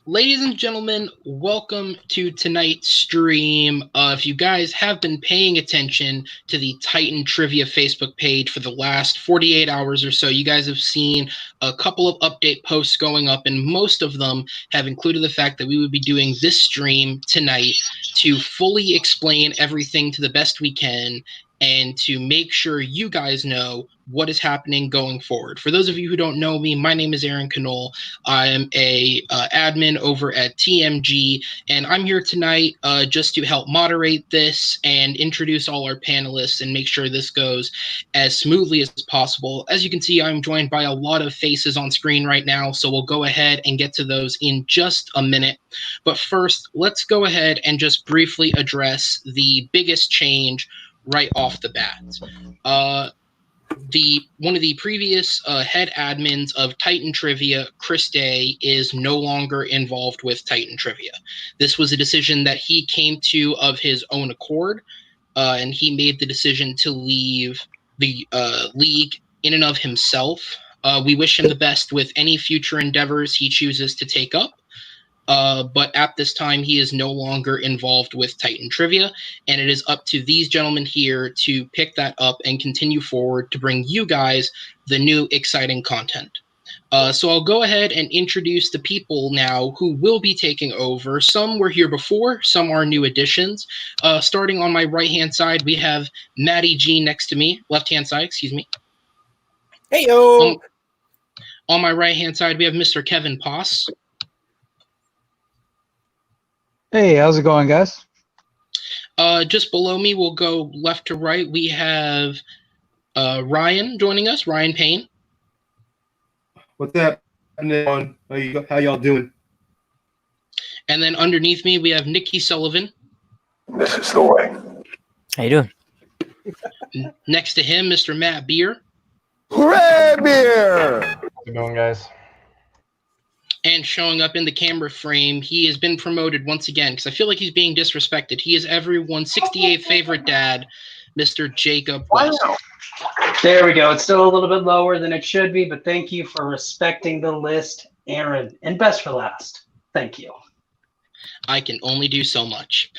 Ladies and gentlemen, welcome to tonight's stream. If you guys have been paying attention to the Titan Trivia Facebook page for the last 48 hours or so, you guys have seen a couple of update posts going up, and most of them have included the fact that we would be doing this stream tonight to fully explain everything to the best we can and to make sure you guys know what is happening going forward. For those of you who don't know me, my name is Aaron Knoll. I am a admin over at TMG, and I'm here tonight just to help moderate this and introduce all our panelists and make sure this goes as smoothly as possible. As you can see, I'm joined by a lot of faces on screen right now, so we'll go ahead and get to those in just a minute. But first, let's go ahead and just briefly address the biggest change right off the bat. One of the previous head admins of Titan Trivia, Chris Day, is no longer involved with Titan Trivia. This was a decision that he came to of his own accord, and he made the decision to leave the league in and of himself. We wish him the best with any future endeavors he chooses to take up. But at this time, he is no longer involved with Titan Trivia, and it is up to these gentlemen here to pick that up and continue forward to bring you guys the new exciting content. So I'll go ahead and introduce the people now who will be taking over. Some were here before, some are new additions. Starting on my right-hand side, we have Maddie G next to me. Left-hand side, excuse me. Hey, yo! On my right-hand side, we have Mr. Kevin Poss. Hey, how's it going, guys? Just below me, we'll go left to right. We have Ryan joining us, Ryan Payne. What's up? How y'all doing? And then underneath me, we have Nikki Sullivan. This is the way. How you doing? Next to him, Mr. Matt Beer. Hooray, beer! How's it going, guys? And showing up in the camera frame, he has been promoted once again, because I feel like he's being disrespected. He is everyone's 68th favorite dad, Mr. Jacob West. There we go. It's still a little bit lower than it should be, but thank you for respecting the list, Aaron. And best for last. Thank you. I can only do so much.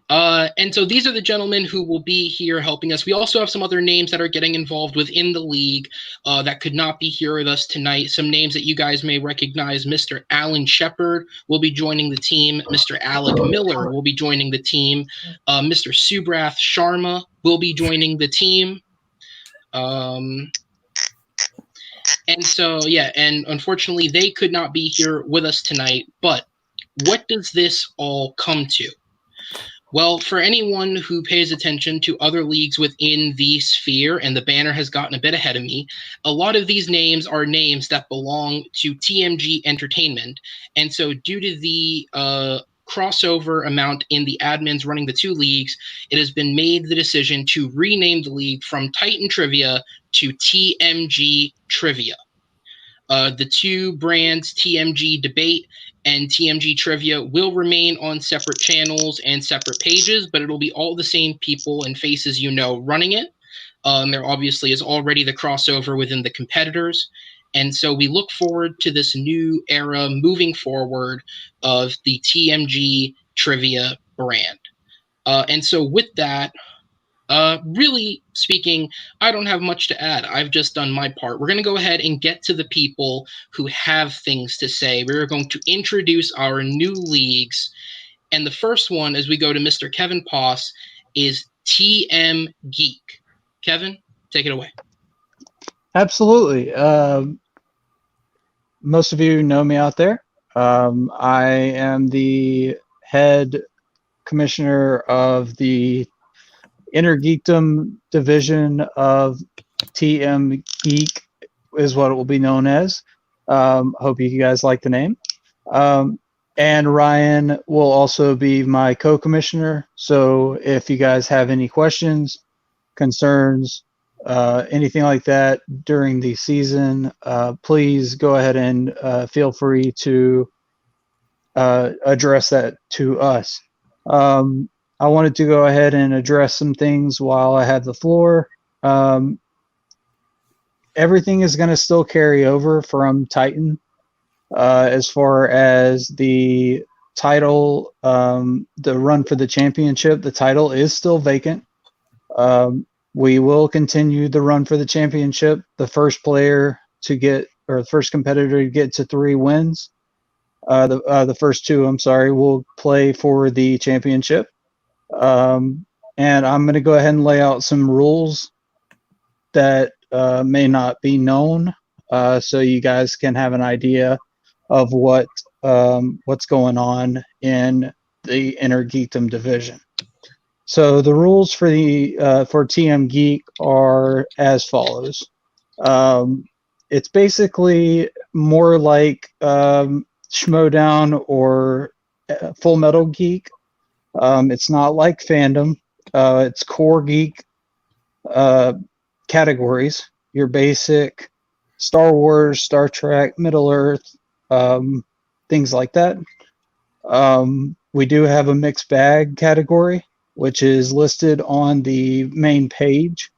And so these are the gentlemen who will be here helping us. We also have some other names that are getting involved within the league that could not be here with us tonight. Some names that you guys may recognize. Mr. Alan Shepard will be joining the team. Mr. Alec Miller will be joining the team. Mr. Subrath Sharma will be joining the team. And so, yeah, and unfortunately, they could not be here with us tonight, but what does this all come to? Well, for anyone who pays attention to other leagues within the sphere, and the banner has gotten a bit ahead of me, a lot of these names are names that belong to TMG Entertainment. And so due to the crossover amount in the admins running the two leagues, it has been made the decision to rename the league from Titan Trivia to TMG Trivia. The two brands, TMG Debate and TMG Trivia, will remain on separate channels and separate pages, but it'll be all the same people and faces you know running it. There obviously is already the crossover within the competitors. And so we look forward to this new era moving forward of the TMG Trivia brand. And so with that, really speaking, I don't have much to add. I've just done my part. We're going to go ahead and get to the people who have things to say. We're going to introduce our new leagues. And the first one, as we go to Mr. Kevin Poss, is TM Geek. Kevin, take it away. Absolutely. Most of you know me out there. I am the head commissioner of the Inner Geekdom division of TM Geek, is what it will be known as. Hope you guys like the name. And Ryan will also be my co-commissioner. So if you guys have any questions, concerns, anything like that during the season, please go ahead and feel free to address that to us. I wanted to go ahead and address some things while I have the floor. Everything is going to still carry over from Titan. As far as the title, the run for the championship, the title is still vacant. We will continue the run for the championship. The first player to get, or the first competitor to get to 3 wins, the first 2, I'm sorry, will play for the championship. And I'm going to go ahead and lay out some rules that may not be known, so you guys can have an idea of what's going on in the Inner Geekdom division. So the rules for the for TM Geek are as follows. It's basically more like Schmodown or Full Metal Geek. It's not like Fandom. It's core geek categories. Your basic Star Wars, Star Trek, Middle Earth, things like that. We do have a mixed bag category, which is listed on the main page.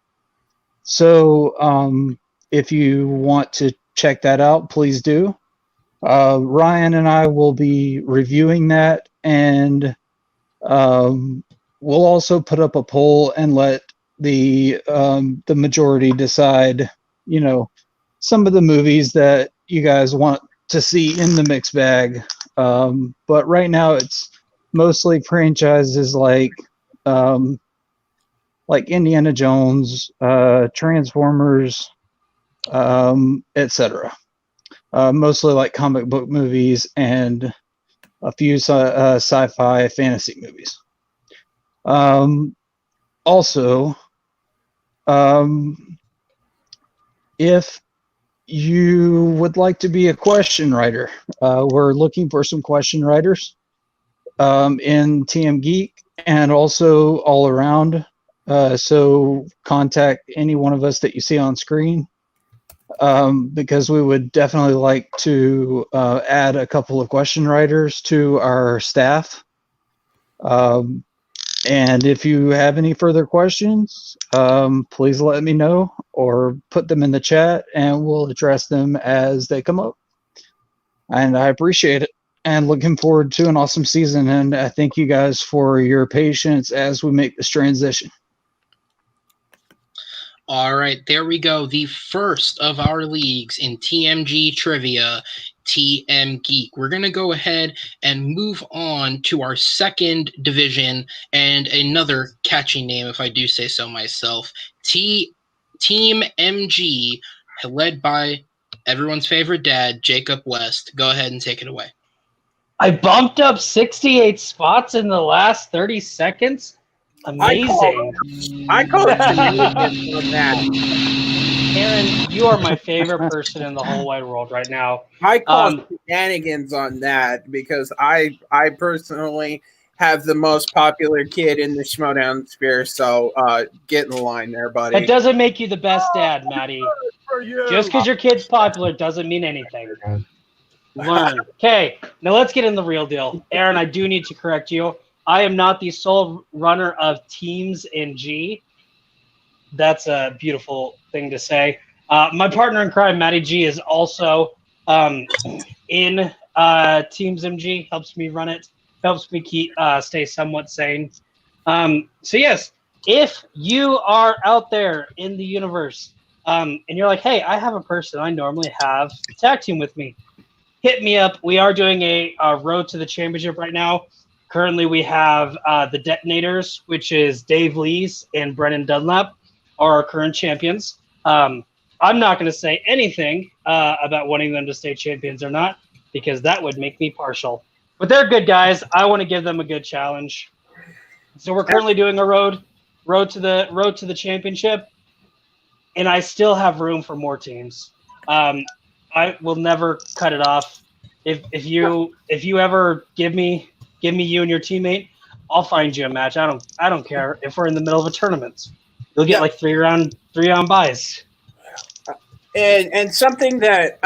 So if you want to check that out, please do. Ryan and I will be reviewing that, and we'll also put up a poll and let the majority decide, some of the movies that you guys want to see in the mixed bag. But right now it's mostly franchises like Indiana Jones, Transformers, etc. Mostly like comic book movies and a few sci-fi fantasy movies. Also, if you would like to be a question writer, we're looking for some question writers in TM Geek and also all around. So contact any one of us that you see on screen, because we would definitely like to add a couple of question writers to our staff. And if you have any further questions, please let me know or put them in the chat and we'll address them as they come up. And I appreciate it and looking forward to an awesome season. And I thank you guys for your patience as we make this transition. All right, there we go. The first of our leagues in TMG Trivia, TM Geek. We're going to go ahead and move on to our second division and another catchy name, if I do say so myself, Team MG, led by everyone's favorite dad, Jacob West. Go ahead and take it away. I bumped up 68 spots in the last 30 seconds. Amazing. I call it shenanigans on that. Aaron, you are my favorite person in the whole wide world right now. I call shenanigans on that because I personally have the most popular kid in the Schmodown sphere, so get in the line there, buddy. That doesn't make you the best dad, Maddie. Just because your kid's popular doesn't mean anything. Learn. Okay, now let's get in the real deal. Aaron, I do need to correct you. I am not the sole runner of Teams in G. That's a beautiful thing to say. My partner in crime, Matty G, is also in Teams MG. Helps me run it. Helps me stay somewhat sane. So yes, if you are out there in the universe and you're like, hey, I have a person I normally have tag team with me, hit me up. We are doing a road to the championship right now. Currently, we have the Detonators, which is Dave Lees and Brennan Dunlap, are our current champions. I'm not going to say anything about wanting them to stay champions or not, because that would make me partial. But they're good guys. I want to give them a good challenge. So we're currently doing a road to the championship, and I still have room for more teams. I will never cut it off. If you ever give me you and your teammate, I'll find you a match. I don't care if we're in the middle of a tournament. You'll get like three round buys. And something that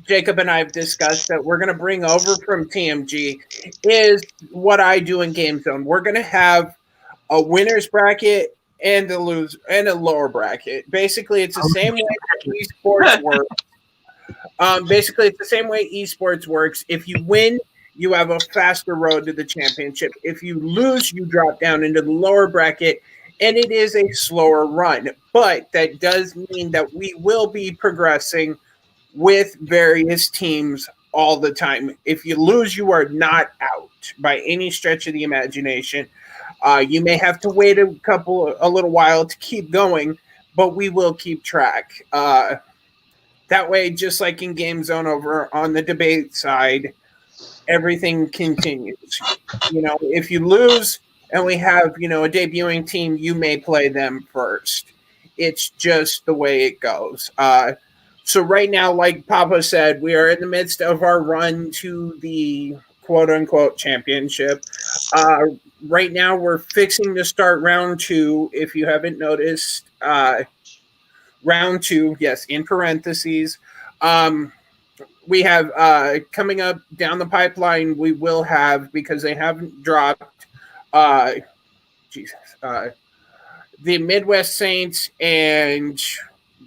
Jacob and I have discussed that we're going to bring over from TMG is what I do in Game Zone. We're going to have a winner's bracket and a lower bracket. Basically, it's the same way that esports work. Basically, it's the same way esports works. If you win, you have a faster road to the championship. If you lose, you drop down into the lower bracket, and it is a slower run. But that does mean that we will be progressing with various teams all the time. If you lose, you are not out by any stretch of the imagination. You may have to wait a little while to keep going, but we will keep track. That way, just like in Game Zone over on the debate side, everything continues. If you lose and we have, a debuting team, you may play them first. It's just the way it goes. So right now, like Papa said, we are in the midst of our run to the quote-unquote championship. Right now, we're fixing to start round 2, if you haven't noticed. Round 2, yes, in parentheses. We have coming up down the pipeline, we will have, because they haven't dropped, the Midwest Saints and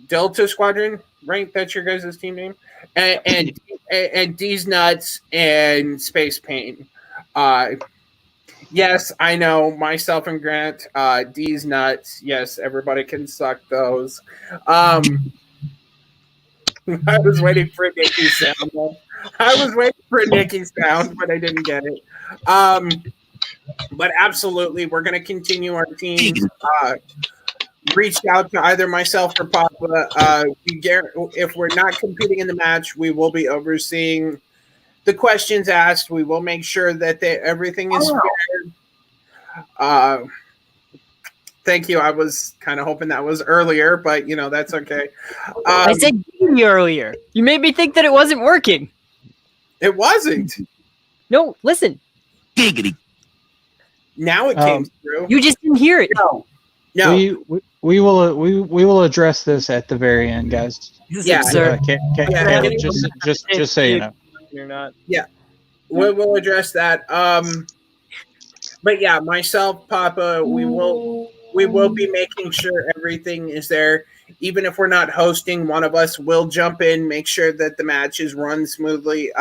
Delta Squadron, right? That's your guys' team name? And D's Nuts and Space Pain. Yes, I know, myself and Grant, D's Nuts. Yes, everybody can suck those. I was waiting for a Nicky sound. But I didn't get it. But absolutely, we're going to continue our teams. Reached out to either myself or Papa. If we're not competing in the match, we will be overseeing the questions asked. We will make sure that everything is fair. Thank you. I was kind of hoping that was earlier, but that's okay. I said earlier. You made me think that it wasn't working. It wasn't. No, listen. Giggity. Now it came through. You just didn't hear it. No. We will address this at the very end, guys. Yeah. Just so you know. You're not. Yeah. We'll address that. But yeah, myself, Papa, we will be making sure everything is there. Even if we're not hosting, one of us will jump in, make sure that the matches run smoothly.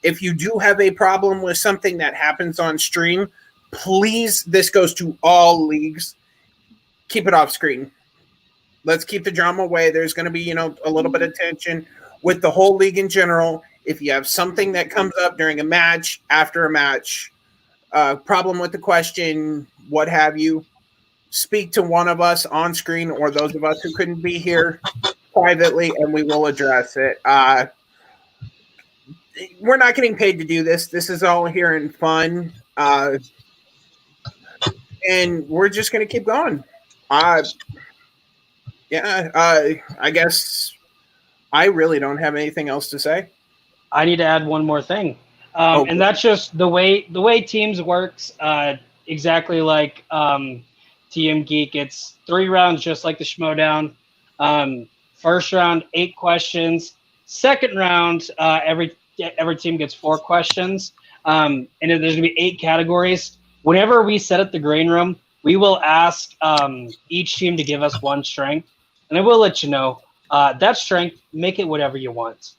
If you do have a problem with something that happens on stream, please, this goes to all leagues, keep it off screen. Let's keep the drama away. There's going to be, a little bit of tension with the whole league in general. If you have something that comes up during a match, after a match, problem with the question, what have you, speak to one of us on screen or those of us who couldn't be here privately, and we will address it. We're not getting paid to do this. This is all here in fun. And we're just going to keep going. I guess I really don't have anything else to say. I need to add one more thing. And that's just the way Teams works, exactly like TM Geek. It's 3 rounds, just like the Schmodown. First round, 8 questions. Second round, every team gets 4 questions. And there's going to be 8 categories. Whenever we set up the green room, we will ask each team to give us 1 strength. And I will let you know, that strength, make it whatever you want.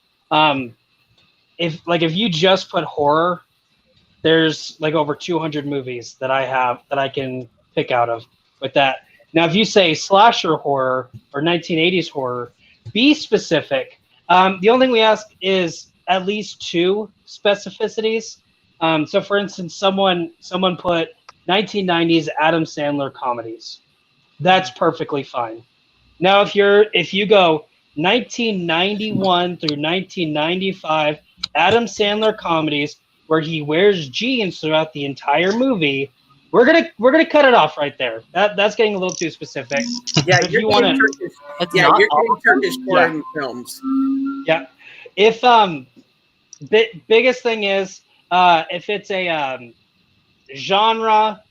If you just put horror, there's like over 200 movies that I can pick out of with that. Now, if you say slasher horror or 1980s horror, be specific. The only thing we ask is at least 2 specificities. So, for instance, someone put 1990s Adam Sandler comedies. That's perfectly fine. Now, if you go 1991 through 1995 Adam Sandler comedies where he wears jeans throughout the entire movie, we're gonna cut it off right there. That's getting a little too specific. Yeah, if you want to, you're getting Turkish foreign films. Yeah, if biggest thing is if it's a genre,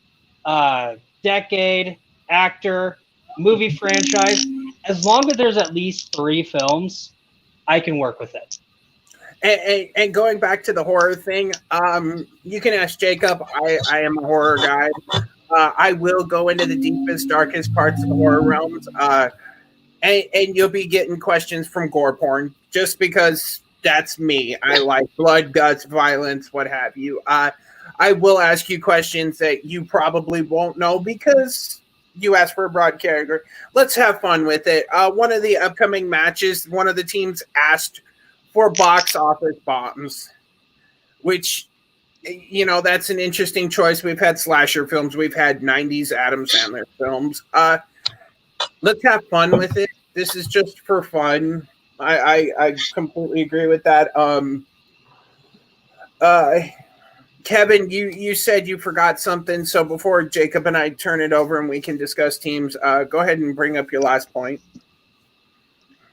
decade, actor, movie franchise, as long as there's at least 3 films, I can work with it. And going back to the horror thing, you can ask Jacob. I am a horror guy. I will go into the deepest, darkest parts of the horror realms. And you'll be getting questions from gore porn, just because that's me. I like blood, guts, violence, what have you. I will ask you questions that you probably won't know because you asked for a broad category. Let's have fun with it. One of the upcoming matches, one of the teams asked for box office bombs, which, you know, that's an interesting choice. We've had slasher films. We've had 90s Adam Sandler films. Let's have fun with it. This is just for fun. I completely agree with that. Kevin, you said you forgot something. So before Jacob and I turn it over and we can discuss teams, go ahead and bring up your last point.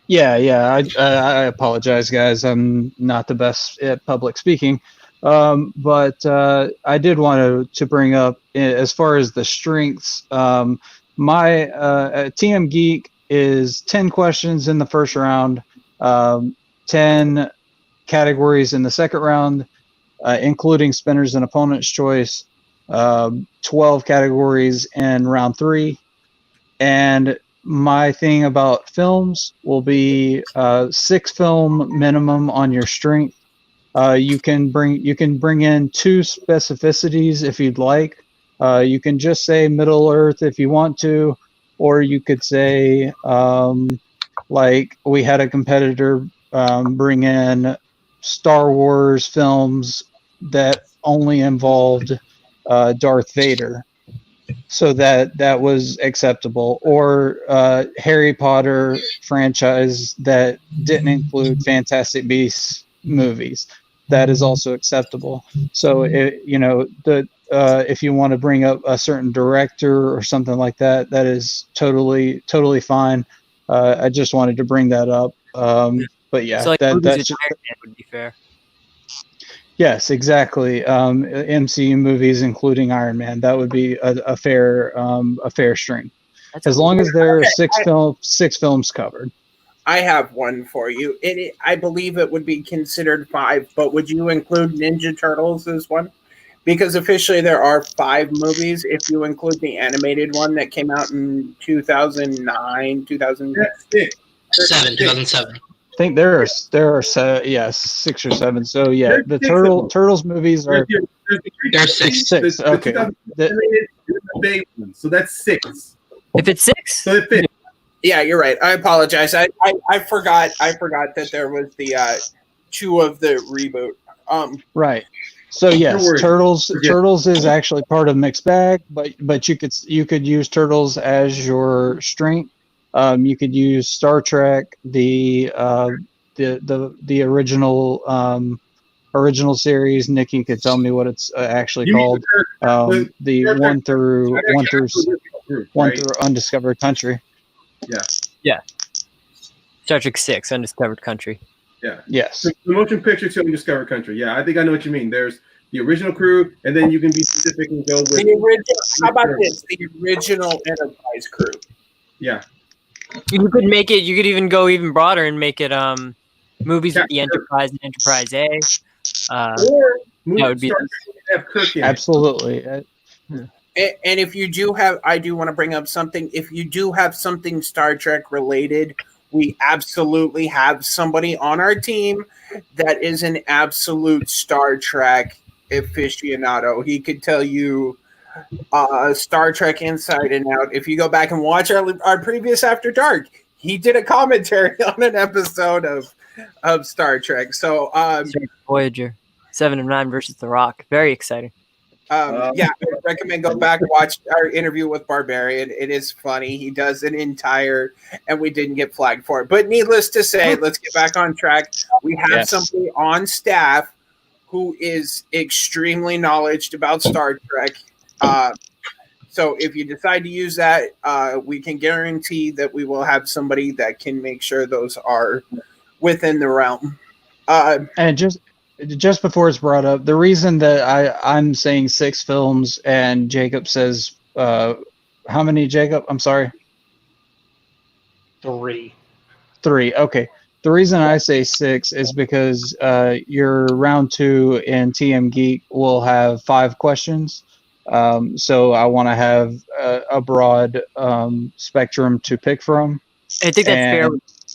Yeah. I apologize, guys. I'm not the best at public speaking, but I did want to bring up as far as the strengths. My TM Geek is 10 questions in the first round, 10 categories in the second round, including spinners and opponent's choice, 12 categories in round 3, and my thing about films will be 6 film minimum on your strength. You can bring in 2 specificities if you'd like. You can just say Middle Earth if you want to, or you could say like we had a competitor bring in Star Wars films that only involved Darth Vader. So that was acceptable, or Harry Potter franchise that didn't include Fantastic Beasts movies, that is also acceptable. So if you want to bring up a certain director or something like that, that is totally fine. I just wanted to bring that up. But yeah, So like that movies that's with Iron Man would be fair. yes, exactly. MCU movies, including Iron Man, that would be a fair string, That's as cool. long as there are Okay, six films covered. I have one for you. I believe it would be considered 5, but would you include Ninja Turtles as one? Because officially there are 5 movies if you include the animated one that came out in 2009, 2000. That's it. 2007. I think there are 6 or 7. So yeah, There's the 6 of them. Turtles movies are There's 6. 6. The Okay. 2000 animated is the big one, so that's 6. If it's 6, So it fits. Yeah, you're right. I apologize. I forgot that there was the 2 of the reboot. Right. So yes, worry. Turtles is actually part of mixed bag, but you could use Turtles as your strength. You could use Star Trek, the original series. Nikki could tell me what it's actually You mean called. The Star Trek- one through right? Undiscovered Country. Yeah. Star Trek 6, Undiscovered Country. Yeah. Yes. The motion picture to Undiscovered Country. Yeah, I think I know what you mean. There's the original crew, and then you can be specific and go with The original. How about this? The original Enterprise crew. Yeah. You could make it. You could even go even broader and make it movies with the Yeah. Enterprise and Enterprise A. Or that would be Star Trek would have Kirk in it. Absolutely. And if you do have, I do want to bring up something. If you do have something Star Trek related, we absolutely have somebody on our team that is an absolute Star Trek aficionado. He could tell you Star Trek inside and out. If you go back and watch our previous After Dark, he did a commentary on an episode of Star Trek. So Voyager 7 of 9 versus The Rock. Very exciting. yeah, I would recommend go back and watch our interview with Barbarian. It is funny. He does an entire, and we didn't get flagged for it. But needless to say, let's get back on track. We have somebody on staff who is extremely knowledgeable about Star Trek. So if you decide to use that, we can guarantee that we will have somebody that can make sure those are within the realm. And just before it's brought up, the reason that I'm saying 6 films and Jacob says how many, Jacob? I'm sorry. 3. 3. Okay. The reason I say 6 is because your round 2 in TM Geek will have 5 questions. So I want to have a broad spectrum to pick from. I think that's fair.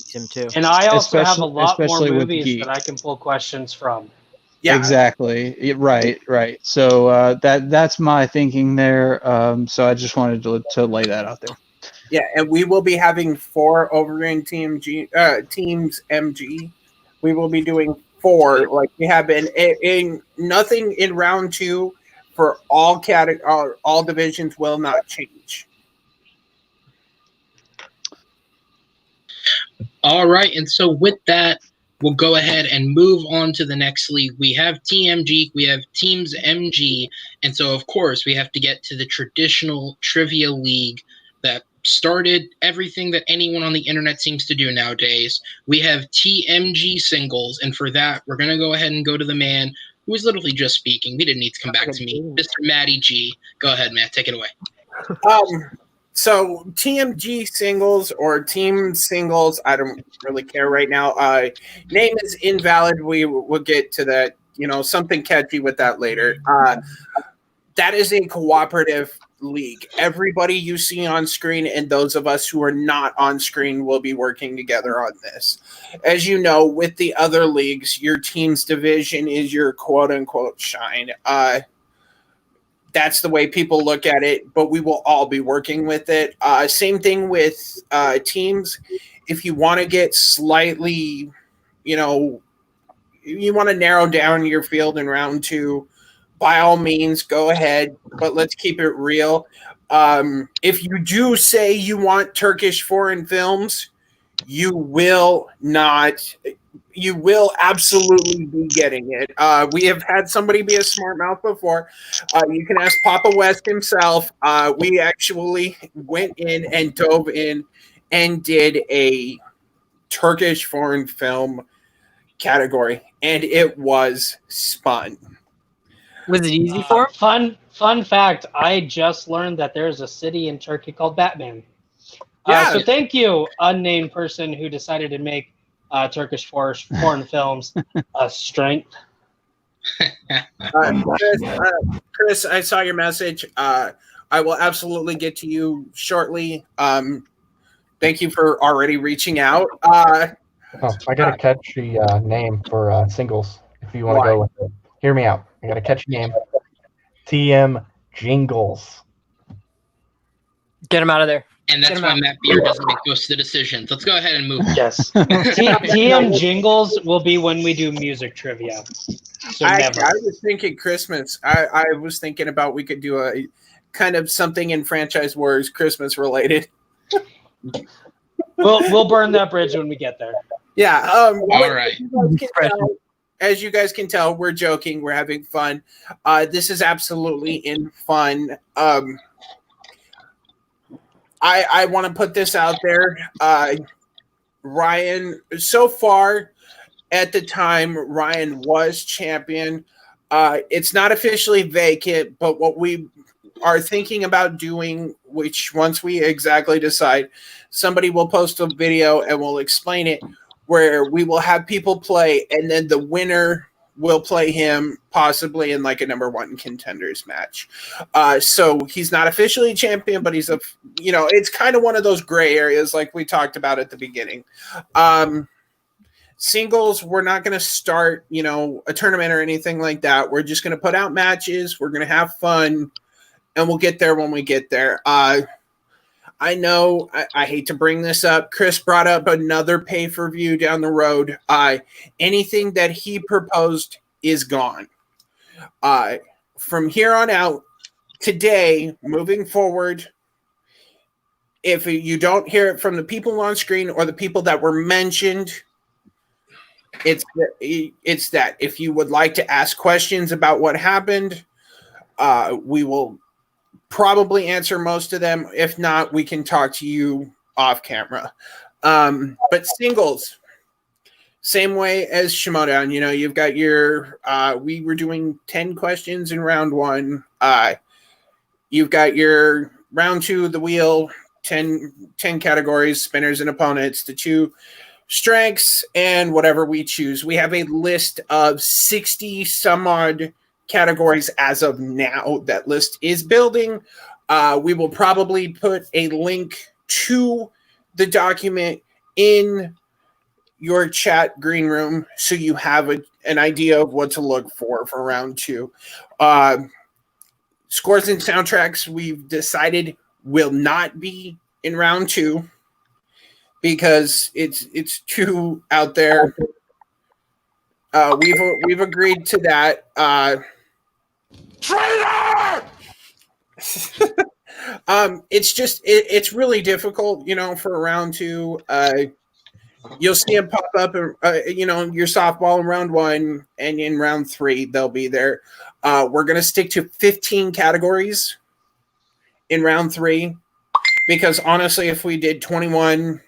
him too. And I also have a Especially- lot more especially with movies geeks. that I can pull questions from. Yeah. Exactly. Right. So that's my thinking there. So I just wanted to lay that out there. Yeah, and we will be having 4 over in TMG Teams MG. We will be doing 4 like we have been in nothing in round 2 for all all divisions will not change. All right, and so with that, we'll go ahead and move on to the next league. We have TMG, we have Teams MG, and so of course we have to get to the traditional trivia league that started everything that anyone on the internet seems to do nowadays. We have TMG singles, and for that, we're going to go ahead and go to the man who was literally just speaking. He didn't need to come back to me. Mr. Matty G. Go ahead, Matt. Take it away. So TMG singles or team singles, I don't really care right now. Name is invalid. We'll get to that. Something catchy with that later. That is a cooperative league. Everybody you see on screen and those of us who are not on screen will be working together on this. As you know, with the other leagues, your team's division is your quote unquote shine. That's the way people look at it, but we will all be working with it. Same thing with teams. If you want to get slightly, you want to narrow down your field in round 2, by all means, go ahead, but let's keep it real. If you do say you want Turkish foreign films, you will absolutely be getting it. We have had somebody be a smart mouth before. You can ask Papa West himself. We actually went in and dove in and did a Turkish foreign film category, and it was spun. Was it easy for him? Fun fact, I just learned that there's a city in Turkey called Batman. Yeah. So thank you, unnamed person who decided to make Turkish foreign films a strength. Chris, I saw your message. I will absolutely get to you shortly. Thank you for already reaching out. I got a catchy name for singles. If you want to go with it, hear me out. I got a catchy name. TM Jingles. Get him out of there. And that's why Matt Beer doesn't make most of the decisions. Let's go ahead and move on. Yes. TM Jingles will be when we do music trivia. So I was thinking Christmas. I was thinking about we could do a kind of something in Franchise Wars Christmas related. We'll burn that bridge when we get there. Yeah. All right. As you guys can tell, we're joking. We're having fun. This is absolutely in fun. I want to put this out there. Ryan, so far at the time, Ryan was champion. It's not officially vacant, but what we are thinking about doing, which once we exactly decide, somebody will post a video and we'll explain it, where we will have people play and then the winner will play him possibly in like a number 1 contenders match. So he's not officially champion, but he's it's kind of one of those gray areas like we talked about at the beginning. Singles, we're not going to start, a tournament or anything like that. We're just going to put out matches. We're going to have fun and we'll get there when we get there. I know I hate to bring this up. Chris brought up another pay-per-view down the road. Anything that he proposed is gone. From here on out, today, moving forward, if you don't hear it from the people on screen or the people that were mentioned, it's that. If you would like to ask questions about what happened, we will probably answer most of them. If not, we can talk to you off camera. But singles, same way as Shimodown. You've got your we were doing 10 questions in round 1. You've got your round 2 of the wheel, 10 categories, spinners and opponents, the 2 strengths, and whatever we choose. We have a list of 60 some odd categories as of now. That list is building. We will probably put a link to the document in your chat green room so you have an idea of what to look for round 2. Scores and soundtracks we've decided will not be in round 2 because it's too out there. We've agreed to that. Traitor! It's really difficult, for round 2. You'll see them pop up, your softball in round 1, and in round 3 they'll be there. We're gonna stick to 15 categories in round 3 because honestly, if we did 21,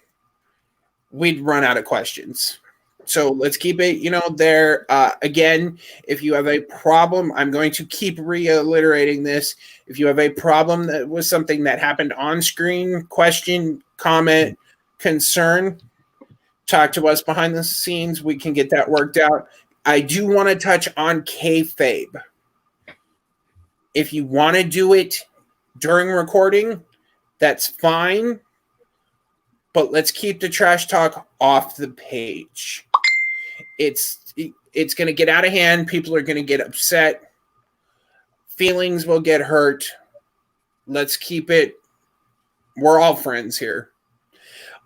we'd run out of questions. So let's keep it, there. Again, if you have a problem, I'm going to keep reiterating this. If you have a problem that was something that happened on screen, question, comment, concern, talk to us behind the scenes. We can get that worked out. I do want to touch on kayfabe. If you want to do it during recording, that's fine. But let's keep the trash talk off the page. It's going to get out of hand. People are going to get upset. Feelings will get hurt. Let's keep it. We're all friends here.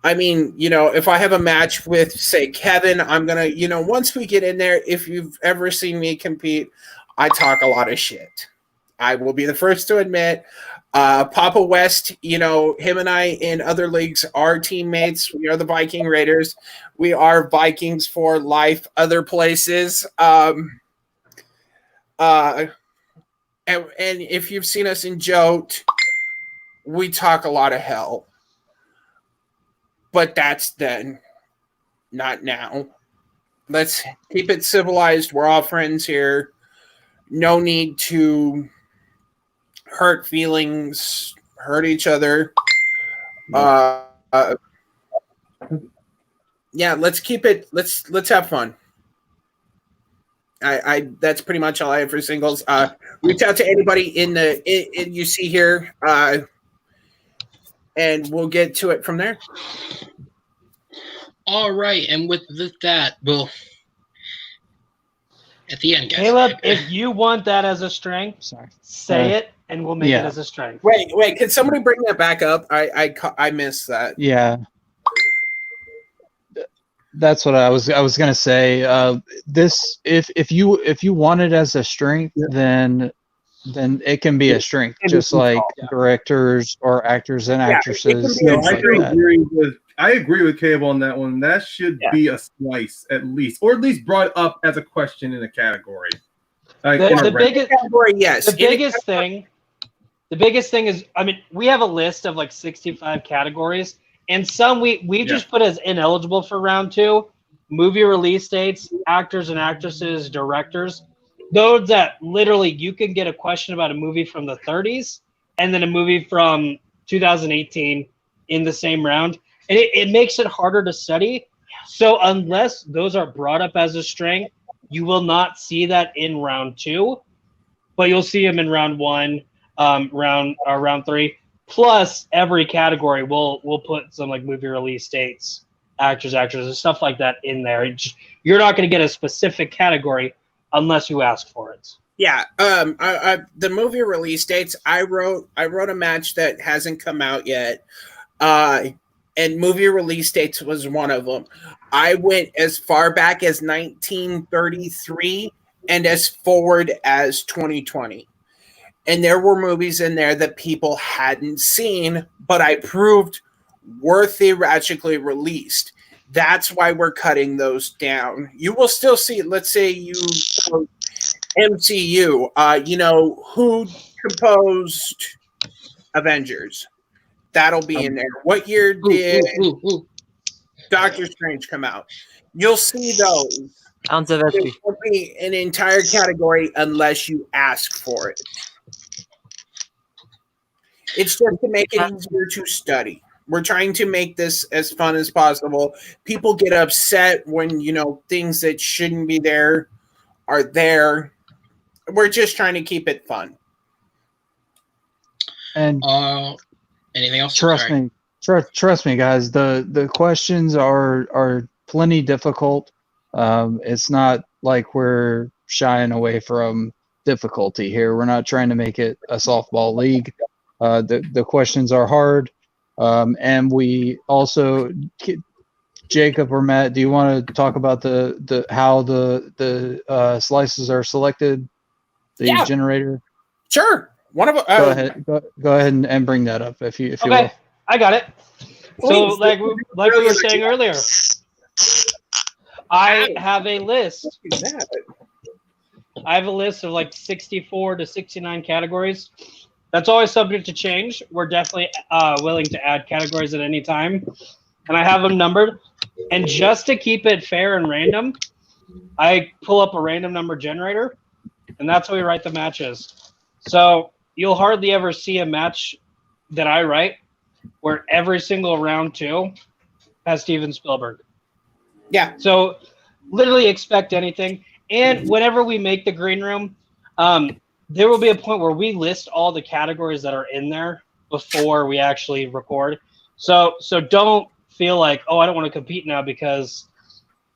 I mean, if I have a match with, say, Kevin, I'm going to, once we get in there, if you've ever seen me compete, I talk a lot of shit. I will be the first to admit. Papa West, him and I in other leagues are teammates. We are the Viking Raiders. We are Vikings for life, other places. And if you've seen us in Jote, we talk a lot of hell. But that's then, not now. Let's keep it civilized. We're all friends here. No need to hurt feelings, hurt each other. Yeah, let's keep it. Let's have fun. I that's pretty much all I have for singles. Reach out to anybody in you see here, and we'll get to it from there. All right, and with that, we'll at the end, guys. Caleb, if you want that as a strength, say it, and we'll make it as a strength. Wait, can somebody bring that back up? I missed that. Yeah, that's what I was gonna say. This if you want it as a strength, then it can be a strength, just like directors or actors and actresses. I agree with Cable on that one. That should be a slice at least, or at least brought up as a question in a category. The biggest category, yes. The biggest thing is, I mean, we have a list of like 65 categories, and some we just put as ineligible for round 2. Movie release dates, actors and actresses, directors. Those that literally you can get a question about a movie from the 30s and then a movie from 2018 in the same round. And it makes it harder to study. So unless those are brought up as a strength, you will not see that in round 2, but you'll see them in round 1, round 3. Plus, every category we'll put some like movie release dates, actors, and stuff like that in there. You're not going to get a specific category unless you ask for it. Yeah. The movie release dates. I wrote a match that hasn't come out yet. And movie release dates was one of them. I went as far back as 1933 and as forward as 2020. And there were movies in there that people hadn't seen, but I proved were theatrically released. That's why we're cutting those down. You will still see, let's say you MCU, who composed Avengers? That'll be in there. What year did Doctor Strange come out? You'll see those. There won't be an entire category unless you ask for it. It's just to make it easier to study. We're trying to make this as fun as possible. People get upset when, things that shouldn't be there are there. We're just trying to keep it fun. And anything else? Trust me, guys. The questions are plenty difficult. It's not like we're shying away from difficulty here. We're not trying to make it a softball league. The questions are hard, and we also, Jacob or Matt, do you want to talk about the how the slices are selected? The generator. Sure. One of go ahead. Go ahead and bring that up if you will. I got it. So like we were saying earlier, I have a list. I have a list of like 64 to 69 categories. That's always subject to change. We're definitely willing to add categories at any time. And I have them numbered. And just to keep it fair and random, I pull up a random number generator, and that's how we write the matches. So you'll hardly ever see a match that I write where every single round 2 has Steven Spielberg. Yeah. So literally expect anything. And whenever we make the green room, there will be a point where we list all the categories that are in there before we actually record. So don't feel like, oh, I don't want to compete now, because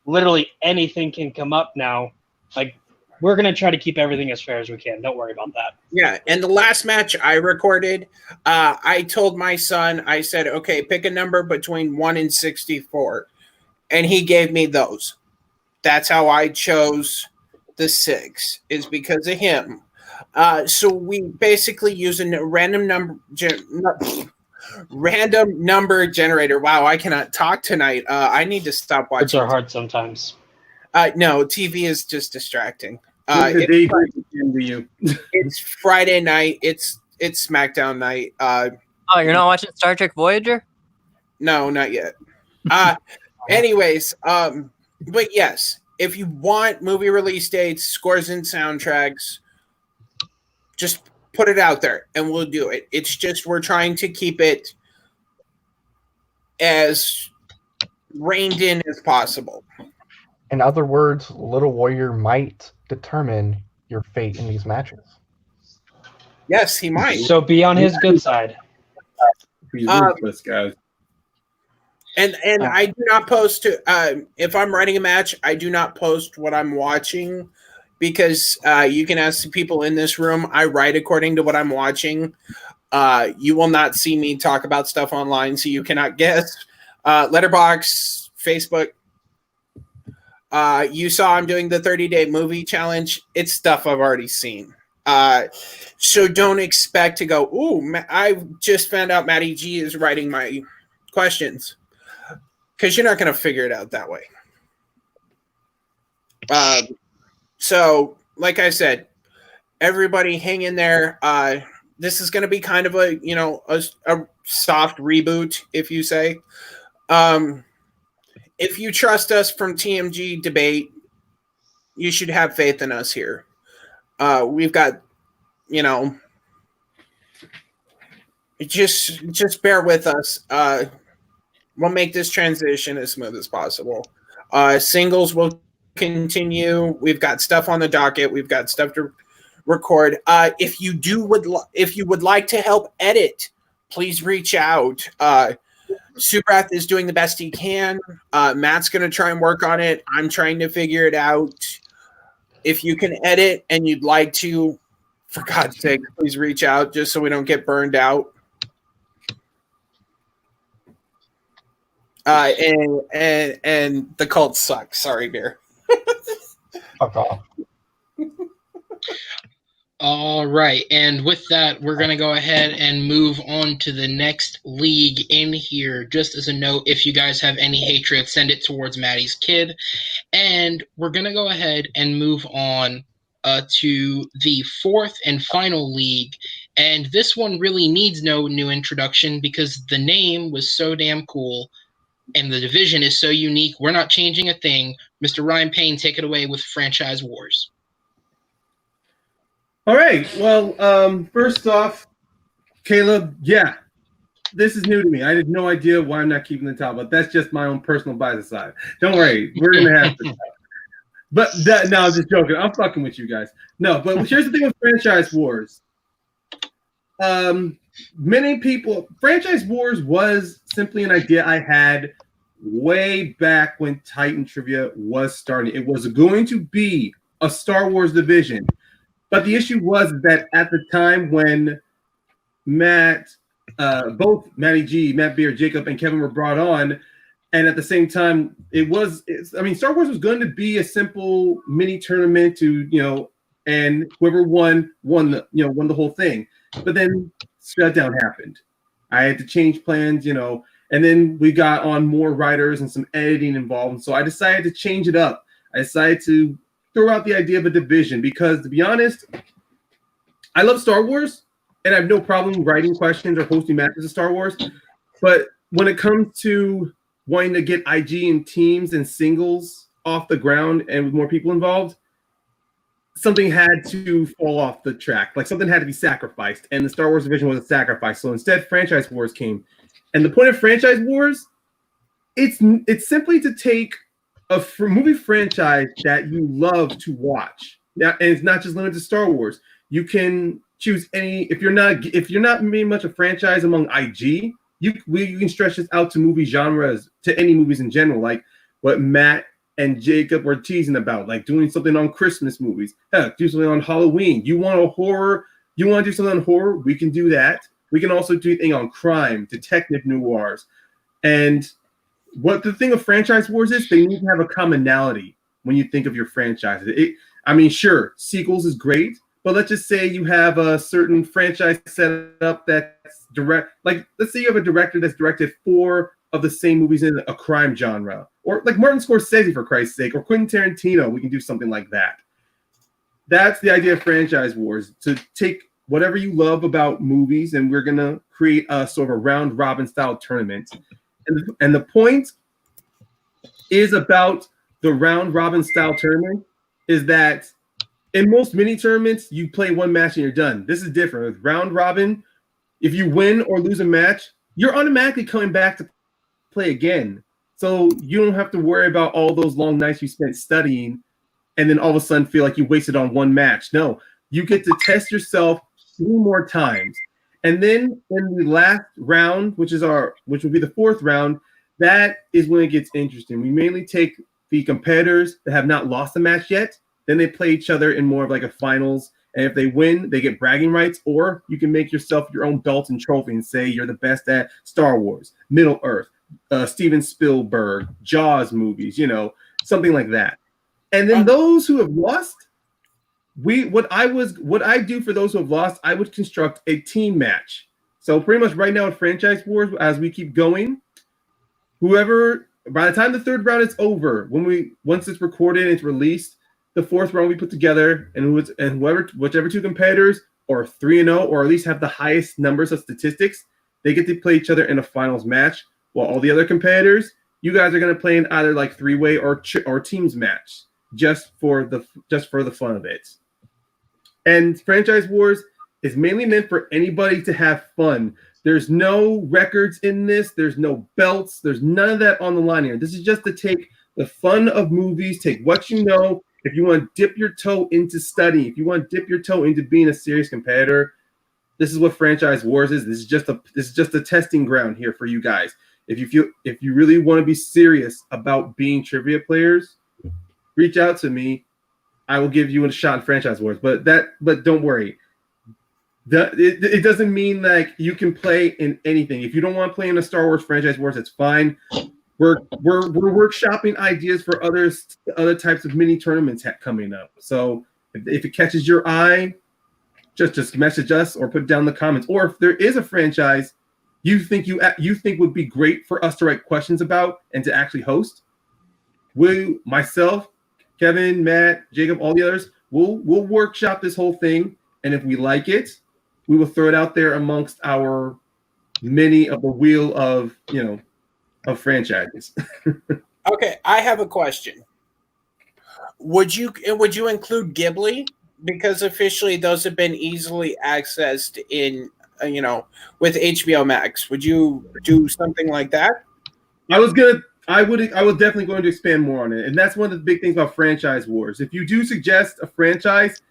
literally anything can come up now. Like, we're going to try to keep everything as fair as we can. Don't worry about that. Yeah, and the last match I recorded, I told my son, I said, okay, pick a number between 1 and 64. And he gave me those. That's how I chose the 6, is because of him. So we basically use a random number generator. Wow, I cannot talk tonight. I need to stop watching. Words are hard sometimes. No, TV is just distracting. It's Friday night. It's SmackDown night. Oh, you're not watching Star Trek Voyager? No, not yet. Anyways, but yes, if you want movie release dates, scores, and soundtracks, just put it out there and we'll do it. It's just we're trying to keep it as reined in as possible. In other words, Little Warrior might determine your fate in these matches. Yes, he might. So be on his good side. Be ruthless, guys. And I do not post to if I'm writing a match, I do not post what I'm watching, because you can ask the people in this room. I write according to what I'm watching. You will not see me talk about stuff online, so you cannot guess. Letterboxd, Facebook. You saw I'm doing the 30-day movie challenge. It's stuff I've already seen. So don't expect to go, ooh, I just found out Matty G is writing my questions. Because you're not going to figure it out that way. So, like I said, everybody hang in there. This is going to be kind of a soft reboot, if you say. If you trust us from TMG Debate, you should have faith in us here. We've got, just bear with us. We'll make this transition as smooth as possible. Singles will continue. We've got stuff on the docket. We've got stuff to record. If you would like to help edit, please reach out. Subrath is doing the best he can. Matt's going to try and work on it. I'm trying to figure it out. If you can edit and you'd like to, for God's sake, please reach out just so we don't get burned out. And the cult sucks. Sorry, Beer. Fuck off. All right, and with that, we're going to go ahead and move on to the next league in here. Just as a note, if you guys have any hatred, send it towards Maddie's kid. And we're going to go ahead and move on to the fourth and final league. And this one really needs no new introduction because the name was so damn cool. And the division is so unique. We're not changing a thing. Mr. Ryan Payne, take it away with Franchise Wars. All right. Well, first off, Caleb, yeah, this is new to me. I had no idea why I'm not keeping the top, but that's just my own personal bias aside. Don't worry. We're going to have to. But no, I'm just joking. I'm fucking with you guys. No, but here's the thing with Franchise Wars. Many people, Franchise Wars was simply an idea I had way back when Titan Trivia was starting. It was going to be a Star Wars division. But the issue was that at the time when both Matty G, Matt Beer, Jacob, and Kevin were brought on, and at the same time, Star Wars was going to be a simple mini tournament to, and whoever won the whole thing. But then shutdown happened. I had to change plans, and then we got on more writers and some editing involved. And so I decided to change it up. I decided to throw out the idea of a division because, to be honest, I love Star Wars and I have no problem writing questions or hosting matches of Star Wars. But when it comes to wanting to get IG and teams and singles off the ground and with more people involved, something had to fall off the track. Like something had to be sacrificed, and the Star Wars division was a sacrifice. So instead, Franchise Wars came. And the point of Franchise Wars, it's simply to take a movie franchise that you love to watch. Now, and it's not just limited to Star Wars. You can choose any. If you're not very much a franchise among IG, you can stretch this out to movie genres, to any movies in general, like what Matt and Jacob were teasing about, like doing something on Christmas movies. Heck, do something on Halloween. You want a horror? You want to do something on horror? We can do that. We can also do anything on crime, detective noirs. And what the thing of Franchise Wars is, they need to have a commonality when you think of your franchises. Sure, sequels is great, but let's just say you have a certain franchise set up that's direct. Like, let's say you have a director that's directed 4 of the same movies in a crime genre. Or like Martin Scorsese, for Christ's sake, or Quentin Tarantino. We can do something like that. That's the idea of Franchise Wars, to take whatever you love about movies, and we're going to create a sort of a round-robin style tournament. And the point is about the round-robin style tournament is that in most mini tournaments, you play one match and you're done. This is different. With round-robin, if you win or lose a match, you're automatically coming back to play again. So you don't have to worry about all those long nights you spent studying and then all of a sudden feel like you wasted on one match. No, you get to test yourself 3 more times. And then in the last round, which will be the 4th round, that is when it gets interesting. We mainly take the competitors that have not lost a match yet. Then they play each other in more of like a finals. And if they win, they get bragging rights, or you can make yourself your own belt and trophy and say you're the best at Star Wars, Middle Earth, Steven Spielberg, Jaws movies, something like that. And then those who have lost, what I do for those who have lost, I would construct a team match. So pretty much right now at Franchise Wars, as we keep going, whoever, by the time the 3rd round is over, once it's recorded and it's released, the 4th round we put together, and whichever 2 competitors are 3-0, or at least have the highest numbers of statistics, they get to play each other in a finals match. While all the other competitors, you guys are going to play in either like 3-way or teams match, just for the fun of it. And Franchise Wars is mainly meant for anybody to have fun. There's no records in this. There's no belts. There's none of that on the line here. This is just to take the fun of movies, take what you know. If you want to dip your toe into studying, if you want to dip your toe into being a serious competitor, this is what Franchise Wars is. This is just a testing ground here for you guys. If you really want to be serious about being trivia players, reach out to me. I will give you a shot in Franchise Wars. But don't worry. It doesn't mean like you can play in anything. If you don't want to play in a Star Wars Franchise Wars, it's fine. We're workshopping ideas for other types of mini tournaments coming up. So if it catches your eye, just message us or put it down in the comments. Or if there is a franchise you think would be great for us to write questions about and to actually host, myself, Kevin, Matt, Jacob, all the others, we'll workshop this whole thing, and if we like it, we will throw it out there amongst our many of the wheel of franchises. Okay, I have a question. Would you include Ghibli? Because officially those have been easily accessed in with HBO Max. Would you do something like that? I would definitely going to expand more on it. And that's one of the big things about Franchise Wars. If you do suggest a franchise,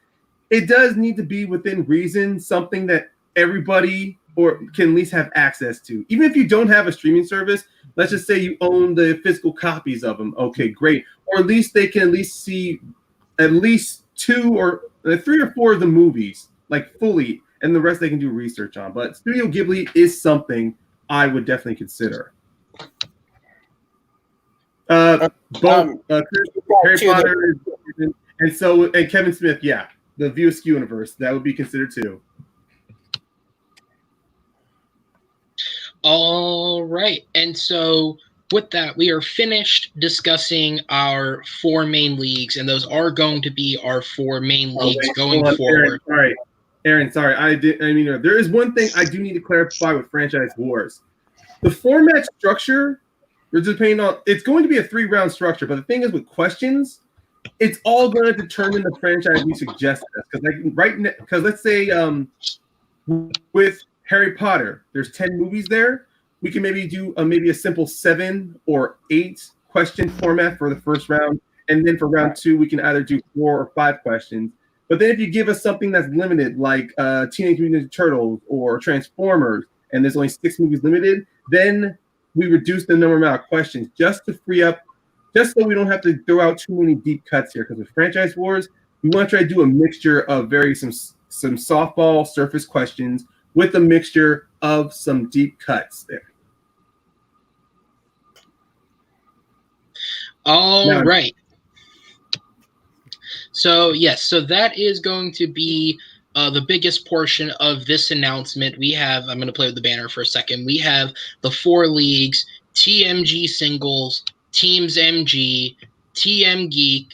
it does need to be within reason, something that everybody or can at least have access to. Even if you don't have a streaming service, let's just say you own the physical copies of them. Okay, great. Or at least they can at least see at least 2 or 3 or 4 of the movies, like fully, and the rest they can do research on. But Studio Ghibli is something I would definitely consider. Harry Potter, and Kevin Smith, yeah, the View Askew universe, that would be considered too. All right, and so with that, we are finished discussing our 4 main leagues, and those are going to be our 4 main leagues going forward. Aaron, sorry, there is one thing I do need to clarify with Franchise Wars. The format structure, it's going to be a 3-round structure, but the thing is with questions, it's all going to determine the franchise we suggest us. Because let's say with Harry Potter, there's 10 movies there. We can maybe do maybe a simple 7 or 8 question format for the first round, and then for round 2 we can either do 4 or 5 questions. But then if you give us something that's limited, like Teenage Mutant Ninja Turtles or Transformers, and there's only 6 movies limited, then we reduce the amount of questions just to free up, just so we don't have to throw out too many deep cuts here. Because with Franchise Wars, we want to try to do a mixture of some softball surface questions with a mixture of some deep cuts there. All right. So yes, so that is going to be the biggest portion of this announcement. We have, I'm going to play with the banner for a second. We have the 4 leagues: TMG Singles, Teams MG, TM Geek,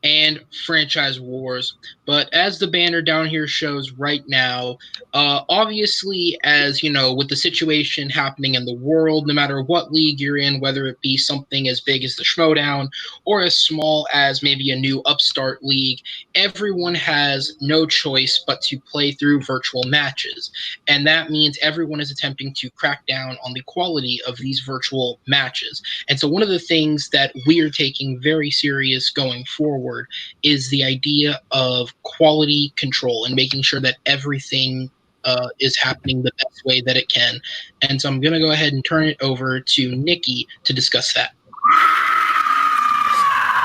and Franchise Wars. But as the banner down here shows right now, obviously, as you know, with the situation happening in the world, no matter what league you're in, whether it be something as big as the Schmodown or as small as maybe a new upstart league, everyone has no choice but to play through virtual matches. And that means everyone is attempting to crack down on the quality of these virtual matches. And so one of the things that we are taking very serious going forward is the idea of quality control and making sure that everything is happening the best way that it can. And so I'm going to go ahead and turn it over to Nikki to discuss that.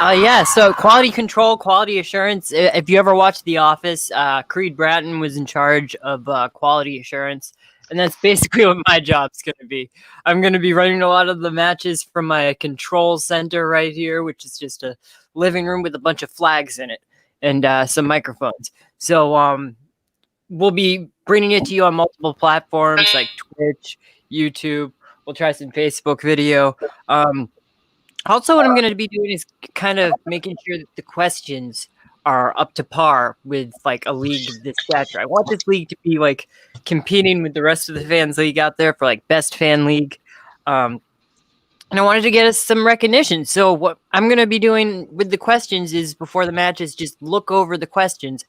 Yeah, so quality control, quality assurance. If you ever watched The Office, Creed Bratton was in charge of quality assurance. And that's basically what my job's going to be. I'm going to be running a lot of the matches from my control center right here, which is just a living room with a bunch of flags in it and some microphones. So we'll be bringing it to you on multiple platforms like Twitch, YouTube. We'll try some Facebook video. Also, what I'm going to be doing is kind of making sure that the questions are up to par with like a league of this stature. I want this league to be like competing with the rest of the fans league out there for like best fan league. And I wanted to get us some recognition. So what I'm going to be doing with the questions is before the matches, just look over the questions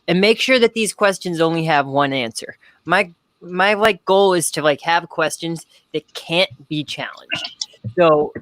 and make sure that these questions only have one answer. My like goal is to like have questions that can't be challenged. So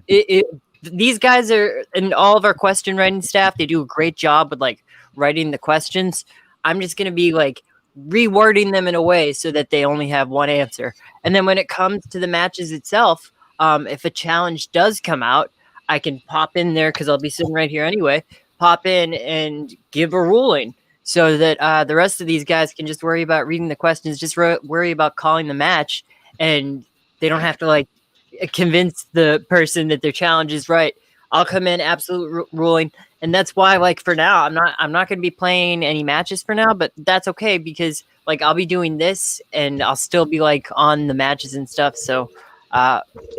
these guys are, and all of our question writing staff, they do a great job with like writing the questions. I'm just going to be like rewording them in a way so that they only have one answer. And then when it comes to the matches itself, if a challenge does come out, I can pop in there because I'll be sitting right here anyway, pop in and give a ruling so that the rest of these guys can just worry about reading the questions, just worry about calling the match, and they don't have to like convince the person that their challenge is right. I'll come in absolute ruling, and that's why like for now I'm not going to be playing any matches for now, but that's okay because like I'll be doing this and I'll still be like on the matches and stuff. So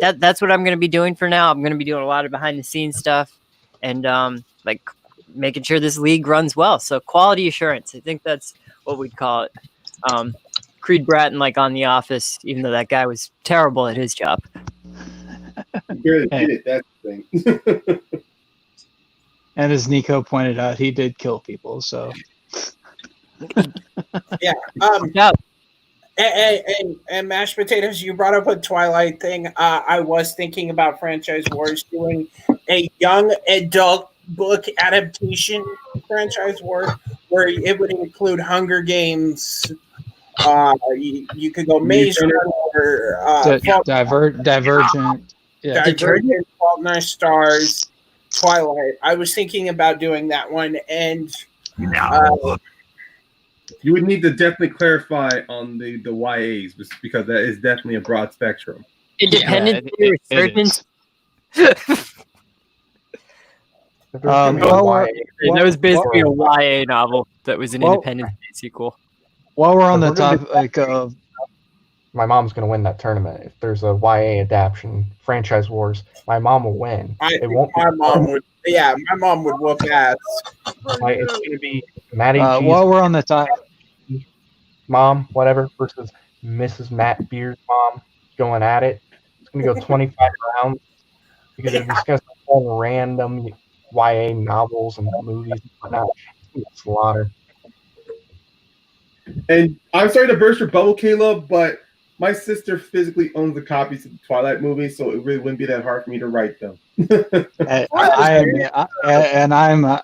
that's what I'm going to be doing for now. I'm going to be doing a lot of behind the scenes stuff and like making sure this league runs well. So quality assurance, I think that's what we'd call it. Creed Bratton like on The Office, even though that guy was terrible at his job. Barely did it, that's the thing. And as Nico pointed out, he did kill people. So yeah. And mashed potatoes, you brought up a Twilight thing. I was thinking about Franchise Wars doing a young adult book adaptation Franchise Wars where it would include Hunger Games, You could go Maze Runner. Runner, Divergent. Yeah. Divergent, Fault in Our Stars, Twilight. I was thinking about doing that one, and you would need to definitely clarify on the YAs because that is definitely a broad spectrum. Independent Yeah, Resurgence. That was basically a YA novel that was an Independence Day sequel. While we're on the topic of, my mom's going to win that tournament. If there's a YA adaptation, Franchise Wars, my mom will win. It won't be my mom would. Yeah, my mom would whoop ass. it's going to be Maddie G's while we're on the topic, mom, whatever, versus Mrs. Matt Beer's mom going at it. It's going to go 25 rounds because they're discussing all random YA novels and movies and whatnot. It's going to be slaughter. And I'm sorry to burst your bubble, Caleb, but my sister physically owns the copies of the Twilight movie, so it really wouldn't be that hard for me to write them.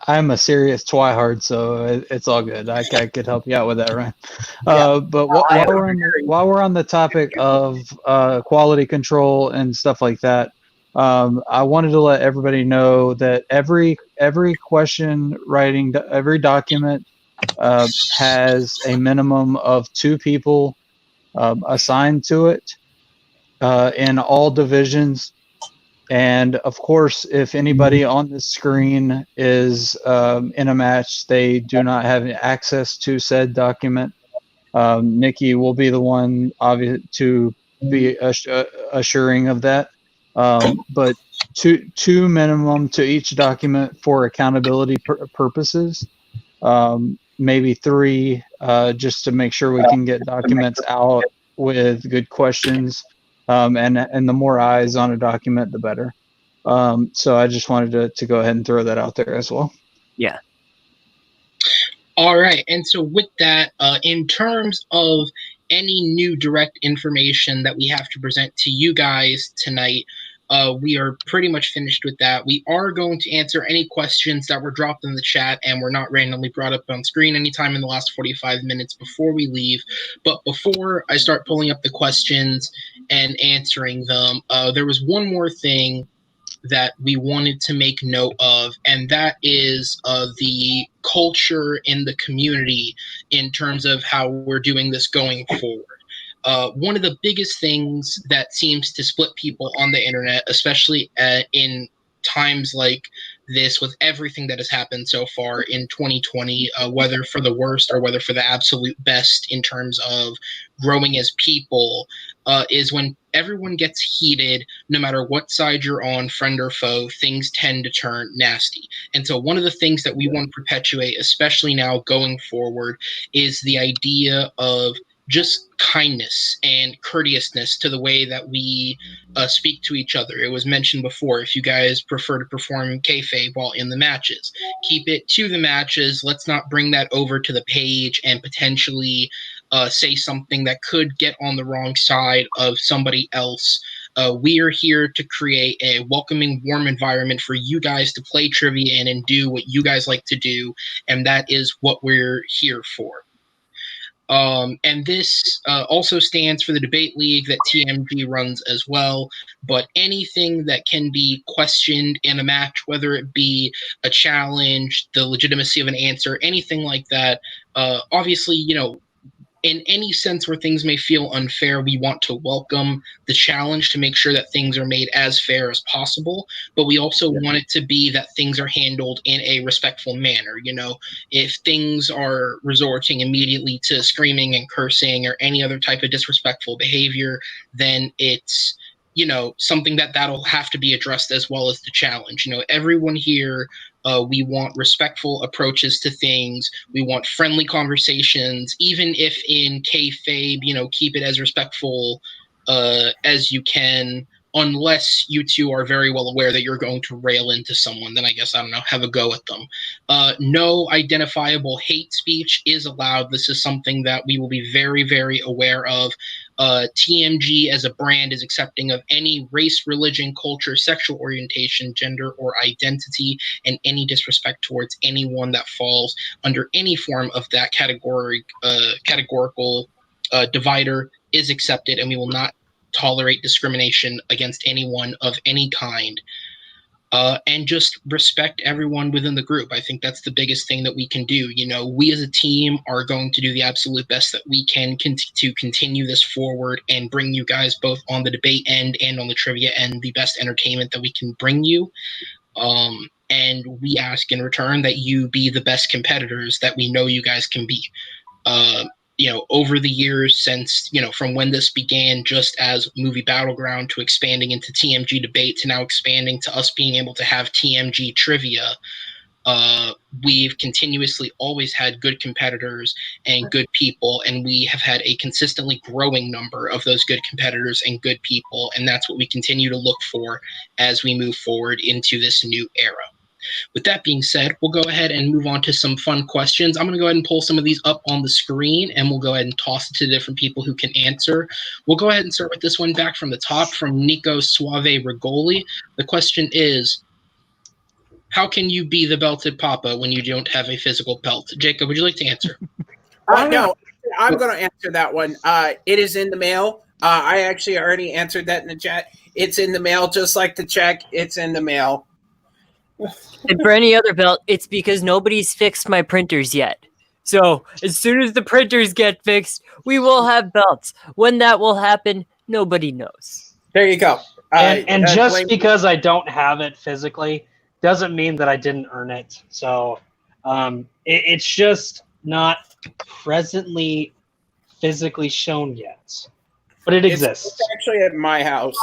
I'm a serious twihard, so it's all good. I could help you out with that, right? But while we're on the topic of quality control and stuff like that, I wanted to let everybody know that every question writing, every document has a minimum of 2 people assigned to it in all divisions. And of course, if anybody on the screen is in a match, they do not have access to said document. Nikki will be the one to be assuring of that. But two minimum to each document for accountability purposes. Maybe 3, just to make sure we can get documents out with good questions. And the more eyes on a document, the better. So I just wanted to go ahead and throw that out there as well. Yeah. All right. And so with that, in terms of any new direct information that we have to present to you guys tonight, we are pretty much finished with that. We are going to answer any questions that were dropped in the chat and were not randomly brought up on screen anytime in the last 45 minutes before we leave. But before I start pulling up the questions and answering them, there was one more thing that we wanted to make note of, and that is the culture in the community in terms of how we're doing this going forward. One of the biggest things that seems to split people on the internet, especially in times like this with everything that has happened so far in 2020, whether for the worst or whether for the absolute best in terms of growing as people, is when everyone gets heated, no matter what side you're on, friend or foe, things tend to turn nasty. And so one of the things that we want to perpetuate, especially now going forward, is the idea of just kindness and courteousness to the way that we speak to each other. It was mentioned before, if you guys prefer to perform kayfabe while in the matches, keep it to the matches. Let's not bring that over to the page and potentially say something that could get on the wrong side of somebody else. We are here to create a welcoming, warm environment for you guys to play trivia in and do what you guys like to do, and that is what we're here for. And this also stands for the debate league that TMG runs as well. But anything that can be questioned in a match, whether it be a challenge, the legitimacy of an answer, anything like that, obviously, in any sense where things may feel unfair, we want to welcome the challenge to make sure that things are made as fair as possible. But we also want it to be that things are handled in a respectful manner. If things are resorting immediately to screaming and cursing or any other type of disrespectful behavior, then it's something that'll have to be addressed as well as the challenge. Everyone here, we want respectful approaches to things. We want friendly conversations, even if in kayfabe, keep it as respectful as you can, unless you two are very well aware that you're going to rail into someone. Then I guess, I don't know, have a go at them. No identifiable hate speech is allowed. This is something that we will be very, very aware of. TMG as a brand is accepting of any race, religion, culture, sexual orientation, gender, or identity, and any disrespect towards anyone that falls under any form of that categorical divider is accepted, and we will not tolerate discrimination against anyone of any kind. And just respect everyone within the group. I think that's the biggest thing that we can do. You know, we as a team are going to do the absolute best that we can to continue this forward and bring you guys both on the debate end and on the trivia end the best entertainment that we can bring you. And we ask in return that you be the best competitors that we know you guys can be. You know, over the years since, you know, from when this began just as Movie Battleground to expanding into TMG Debate to now expanding to us being able to have TMG Trivia, we've continuously always had good competitors and good people, and we have had a consistently growing number of those good competitors and good people, and that's what we continue to look for as we move forward into this new era. With that being said, we'll go ahead and move on to some fun questions. I'm going to go ahead and pull some of these up on the screen, and we'll go ahead and toss it to different people who can answer. We'll go ahead and start with this one back from the top from Nico Suave Rigoli. The question is, how can you be the belted papa when you don't have a physical belt? Jacob, would you like to answer? No, I'm going to answer that one. It is in the mail. I actually already answered that in the chat. It's in the mail, just like the check. It's in the mail. And for any other belt, it's because nobody's fixed my printers yet. So as soon as the printers get fixed, we will have belts. When that will happen, nobody knows. There you go. And just because I don't have it physically doesn't mean that I didn't earn it. So it's just not presently physically shown yet. But it exists. It's actually at my house.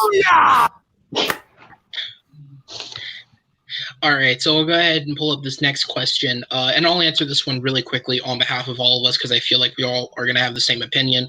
All right, so we'll go ahead and pull up this next question, and I'll answer this one really quickly on behalf of all of us because I feel like we all are going to have the same opinion.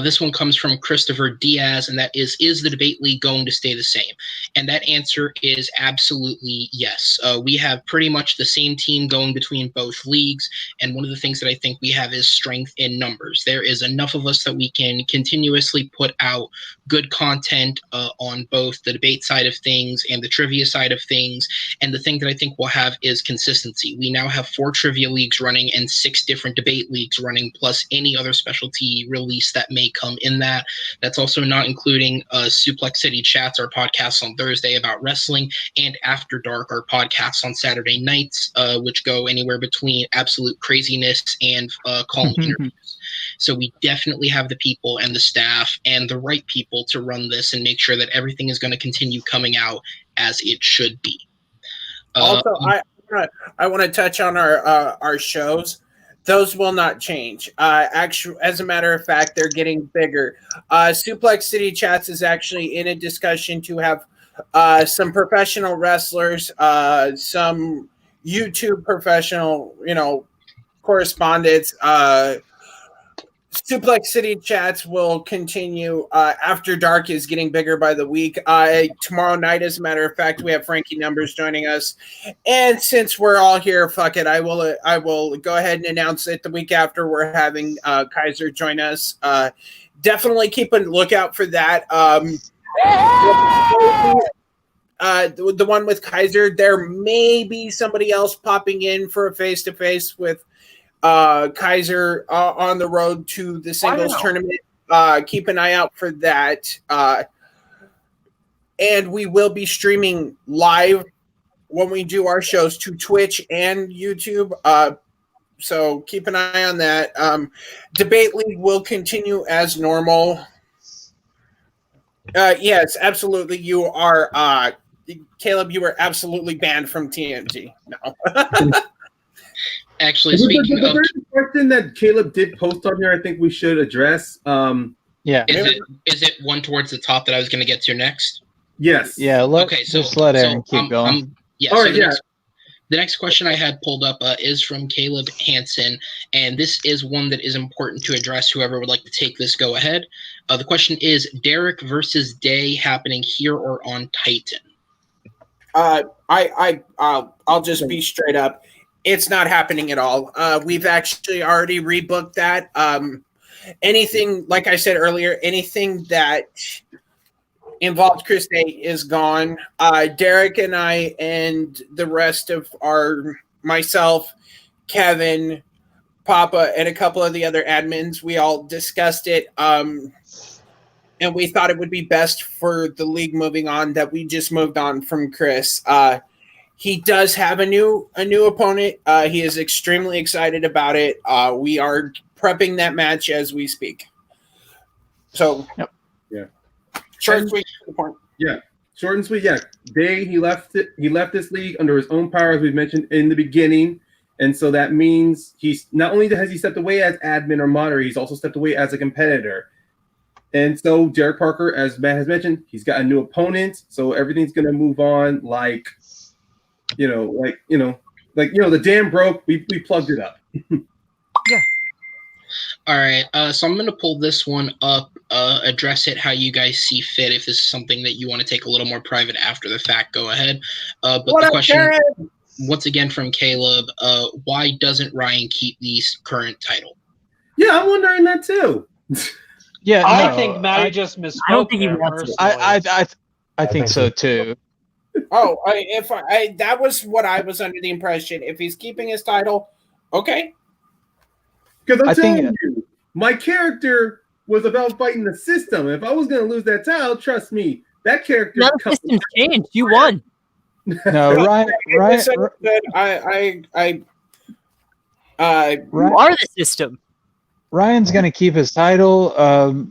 This one comes from Christopher Diaz, and that is the debate league going to stay the same? And that answer is absolutely yes. We have pretty much the same team going between both leagues, and one of the things that I think we have is strength in numbers. There is enough of us that we can continuously put out good content on both the debate side of things and the trivia side of things. And the thing that I think we'll have is consistency. We now have 4 trivia leagues running and 6 different debate leagues running, plus any other specialty release that may come in that. That's also not including Suplex City Chats, our podcast on Thursday about wrestling, and After Dark, our podcasts on Saturday nights, which go anywhere between absolute craziness and calm interviews. So we definitely have the people and the staff and the right people to run this and make sure that everything is going to continue coming out as it should be. Also, I want to touch on our shows. Those will not change. Actually, as a matter of fact, they're getting bigger. Suplex City Chats is actually in a discussion to have some professional wrestlers, some YouTube professional, correspondents. Suplex City Chats will continue. After Dark is getting bigger by the week. Tomorrow night, as a matter of fact, we have Frankie Numbers joining us. And since we're all here, fuck it, I will go ahead and announce it the week after we're having Kaiser join us. Definitely keep a lookout for that. The one with Kaiser, there may be somebody else popping in for a face-to-face with Kaiser on the road to the singles tournament. Keep an eye out for that. And we will be streaming live when we do our shows to Twitch and YouTube. So keep an eye on that. Debate League will continue as normal. Yes, absolutely. You are, Caleb, you were absolutely banned from TMG. No. Actually, speaking of the question that Caleb did post on here, I think we should address. Yeah. Is it one towards the top that I was going to get to next? Yes. Yeah. Just let Aaron keep going. The next question I had pulled up is from Caleb Hansen, and this is one that is important to address. Whoever would like to take this, go ahead. The question is Derek versus Day happening here or on Titan? I'll just be straight up. It's not happening at all. We've actually already rebooked that. Anything, like I said earlier, anything that involved Chris Day is gone. Derek and I and the rest of myself, Kevin, Papa and a couple of the other admins, we all discussed it. And we thought it would be best for the league moving on that we just moved on from Chris. He does have a new opponent. He is extremely excited about it. We are prepping that match as we speak. So, Yep. Yeah. Short and sweet to the point. Yeah. Short and sweet. Yeah. He left this league under his own power, as we mentioned in the beginning. And so that means he's not only has he stepped away as admin or moderator, he's also stepped away as a competitor. And so Derek Parker, as Matt has mentioned, he's got a new opponent. So everything's gonna move on like the dam broke, we plugged it up. Yeah. All right. So I'm going to pull this one up, address it how you guys see fit. If this is something that you want to take a little more private after the fact, go ahead. But What the up, question, Jared? once again from Caleb, why doesn't Ryan keep the current title? Yeah, I'm wondering that too. Yeah, I no, think Matty just misspoke. I don't think he there, wants it. personally. I think so too. Oh, that was what I was under the impression. If he's keeping his title, okay. Because I'm I think- telling you, my character was about fighting the system. If I was going to lose that title, trust me, that character. None of the systems changed. You won. No, Ryan, You are the system. Ryan's going to keep his title,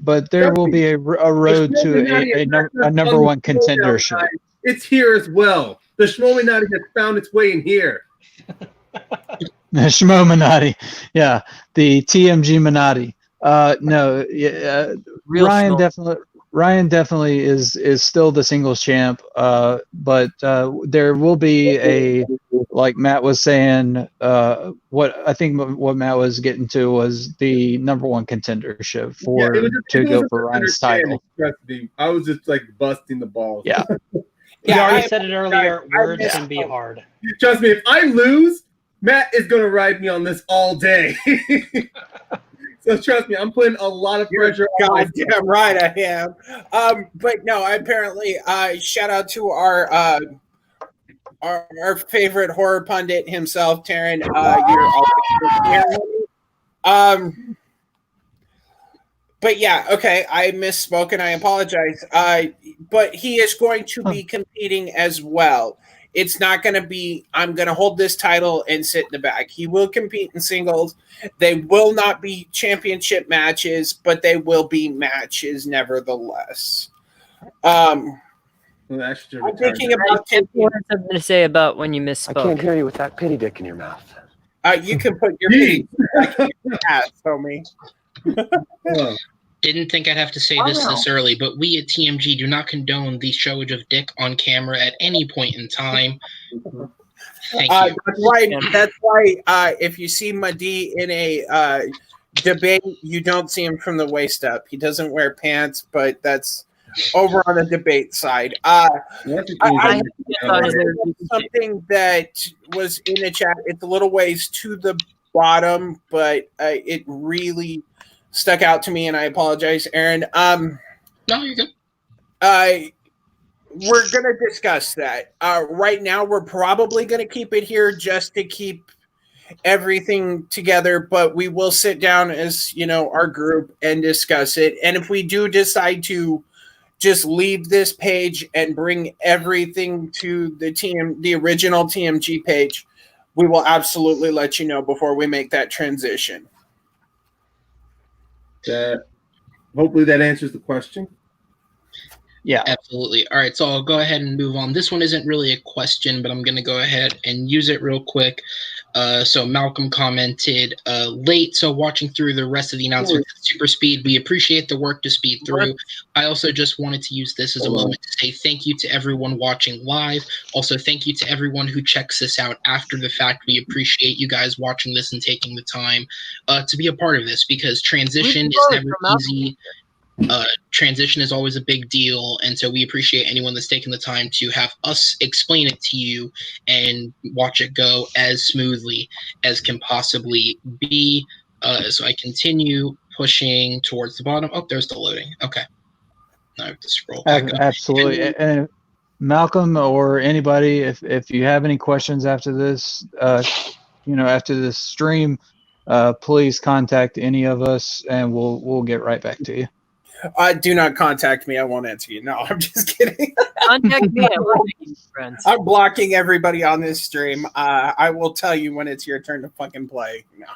but there will be a road to a number one contendership. It's here as well. The Shmominati has found its way in here. Shmominati, yeah, the TMG Minati. No, Real Ryan Shmo. definitely is still the singles champ, but there will be a, like Matt was saying, what Matt was getting to was the number one contendership to go for Ryan's title. Trust me, I was just like busting the balls. Yeah. You Yeah, already I- said it earlier. Words missed- can be hard. Trust me, if I lose, Matt is going to ride me on this all day. So trust me, I'm putting a lot of pressure on myself. Goddamn right I am. But no, apparently, shout out to our favorite horror pundit himself, Taryn. You're always here. But yeah, okay, I misspoke and I apologize. But he is going to be competing as well. It's not going to be, I'm going to hold this title and sit in the back. He will compete in singles. They will not be championship matches, but they will be matches nevertheless. I'm thinking about You had something to say about when you I misspoke. can't hear you with that pity dick in your mouth. you can put your feet in your ass, homie. Didn't think I'd have to say this early, but we at TMG do not condone the showage of dick on camera at any point in time. Thank you. That's why if you see Madi in a debate, you don't see him from the waist up. He doesn't wear pants, but that's over on the debate side. Something that was in the chat. It's a little ways to the bottom, but it really stuck out to me, and I apologize, Aaron. No, you're good. We're gonna discuss that. Right now, we're probably gonna keep it here just to keep everything together, but we will sit down as our group and discuss it. And if we do decide to just leave this page and bring everything to the original TMG page, we will absolutely let you know before we make that transition. Hopefully that answers the question. Yeah. Absolutely. All right, so I'll go ahead and move on. This one isn't really a question, but I'm going to go ahead and use it real quick. So Malcolm commented late, so watching through the rest of the announcements at super speed. We appreciate the work to speed through. I also just wanted to use this as a moment to say thank you to everyone watching live. Also, thank you to everyone who checks this out after the fact. We appreciate you guys watching this and taking the time to be a part of this, because transition is never easy. Transition is always a big deal, and so we appreciate anyone that's taken the time to have us explain it to you and watch it go as smoothly as can possibly be. So I continue pushing towards the bottom. Oh, there's the loading. Okay. Now I have to scroll back up. Absolutely. And Malcolm or anybody, if you have any questions after this, after this stream, please contact any of us, and we'll get right back to you. Do not contact me. I won't answer you. No, I'm just kidding. Contact me. I love making friends. I'm blocking everybody on this stream. I will tell you when it's your turn to fucking play. No.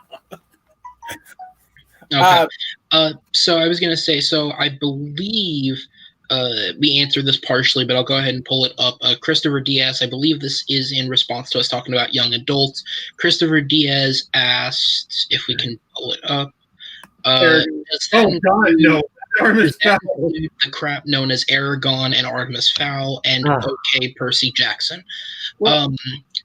Okay. So I was gonna say, so I believe we answered this partially, but I'll go ahead and pull it up. Christopher Diaz, I believe this is in response to us talking about young adults. Christopher Diaz asked if we can pull it up. Oh God, no! Artemis Fowl. The crap known as Aragon and Artemis Fowl and OK Percy Jackson.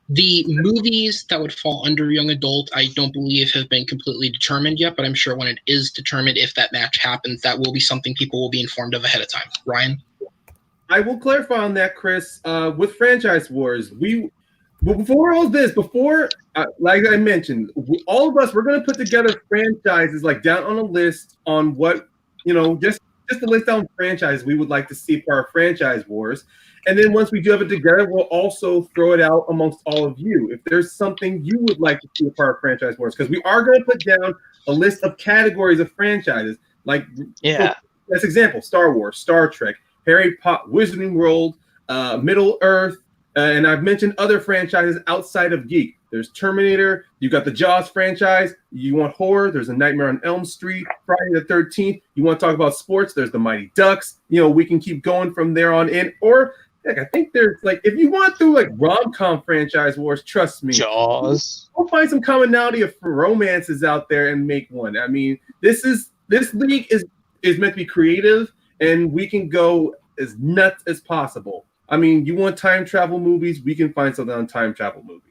The movies that would fall under young adult, I don't believe have been completely determined yet, but I'm sure when it is determined, if that match happens, that will be something people will be informed of ahead of time. Ryan? I will clarify on that, Chris. With Franchise Wars, before all this, like I mentioned, all of us, we're going to put together franchises like down on a list on what, just to list down franchises we would like to see for our Franchise Wars. And then once we do have it together, we'll also throw it out amongst all of you. If there's something you would like to see for our Franchise Wars, because we are going to put down a list of categories of franchises. Like, as example, Star Wars, Star Trek, Harry Potter, Wizarding World, Middle Earth, and I've mentioned other franchises outside of geek. There's Terminator. You got the Jaws franchise. You want horror? There's a Nightmare on Elm Street. Friday the 13th. You want to talk about sports? There's the Mighty Ducks. We can keep going from there on in. Or I think there's if you want to do rom-com Franchise Wars, trust me, Jaws. We'll find some commonality of romances out there and make one. I mean, this league is meant to be creative, and we can go as nuts as possible. I mean, you want time travel movies? We can find something on time travel movies.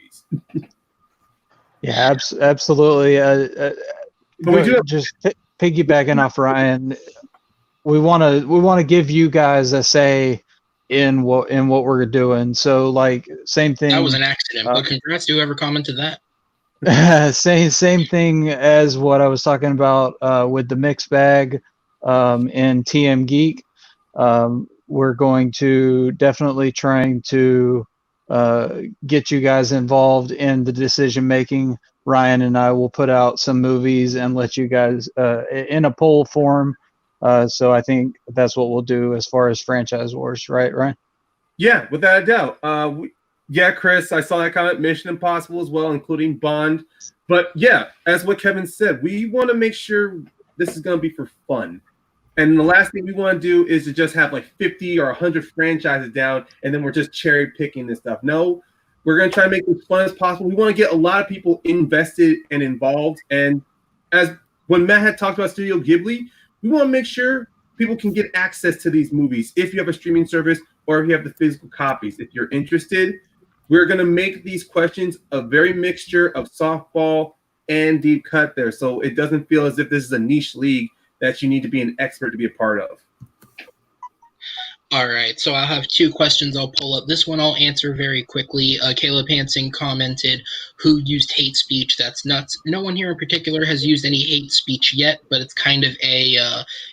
Yeah, absolutely. But we do have- just piggybacking off Ryan. We want to give you guys a say in what we're doing. So same thing. That was an accident, but congrats to whoever commented that. Same thing as what I was talking about with the mixed bag in TM Geek. We're going to definitely trying to get you guys involved in the decision making. Ryan and I will put out some movies and let you guys in a poll form. So I think that's what we'll do as far as Franchise Wars, right, Ryan? Yeah, without a doubt. Yeah, Chris, I saw that comment. Mission Impossible as well, including Bond. But yeah, as what Kevin said, we want to make sure this is going to be for fun. And the last thing we want to do is to just have 50 or 100 franchises down, and then we're just cherry picking this stuff. No, we're going to try to make it as fun as possible. We want to get a lot of people invested and involved. And as when Matt had talked about Studio Ghibli, we want to make sure people can get access to these movies if you have a streaming service or if you have the physical copies. If you're interested, we're going to make these questions a very mixture of softball and deep cut there. So it doesn't feel as if this is a niche league that you need to be an expert to be a part of. All right, so I'll have two questions I'll pull up. This one I'll answer very quickly. Caleb Hansen commented, who used hate speech? That's nuts. No one here in particular has used any hate speech yet, but it's kind of a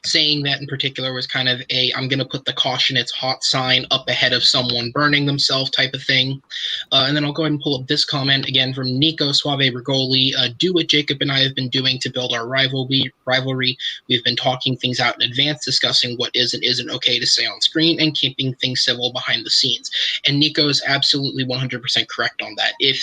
saying that in particular was kind of a I'm going to put the caution it's hot sign up ahead of someone burning themselves type of thing. And then I'll go ahead and pull up this comment again from Nico Suave Rigoli. Do what Jacob and I have been doing to build our rivalry. We've been talking things out in advance, discussing what is and isn't okay to say on screen, and keeping things civil behind the scenes. And Nico is absolutely 100% correct on that. If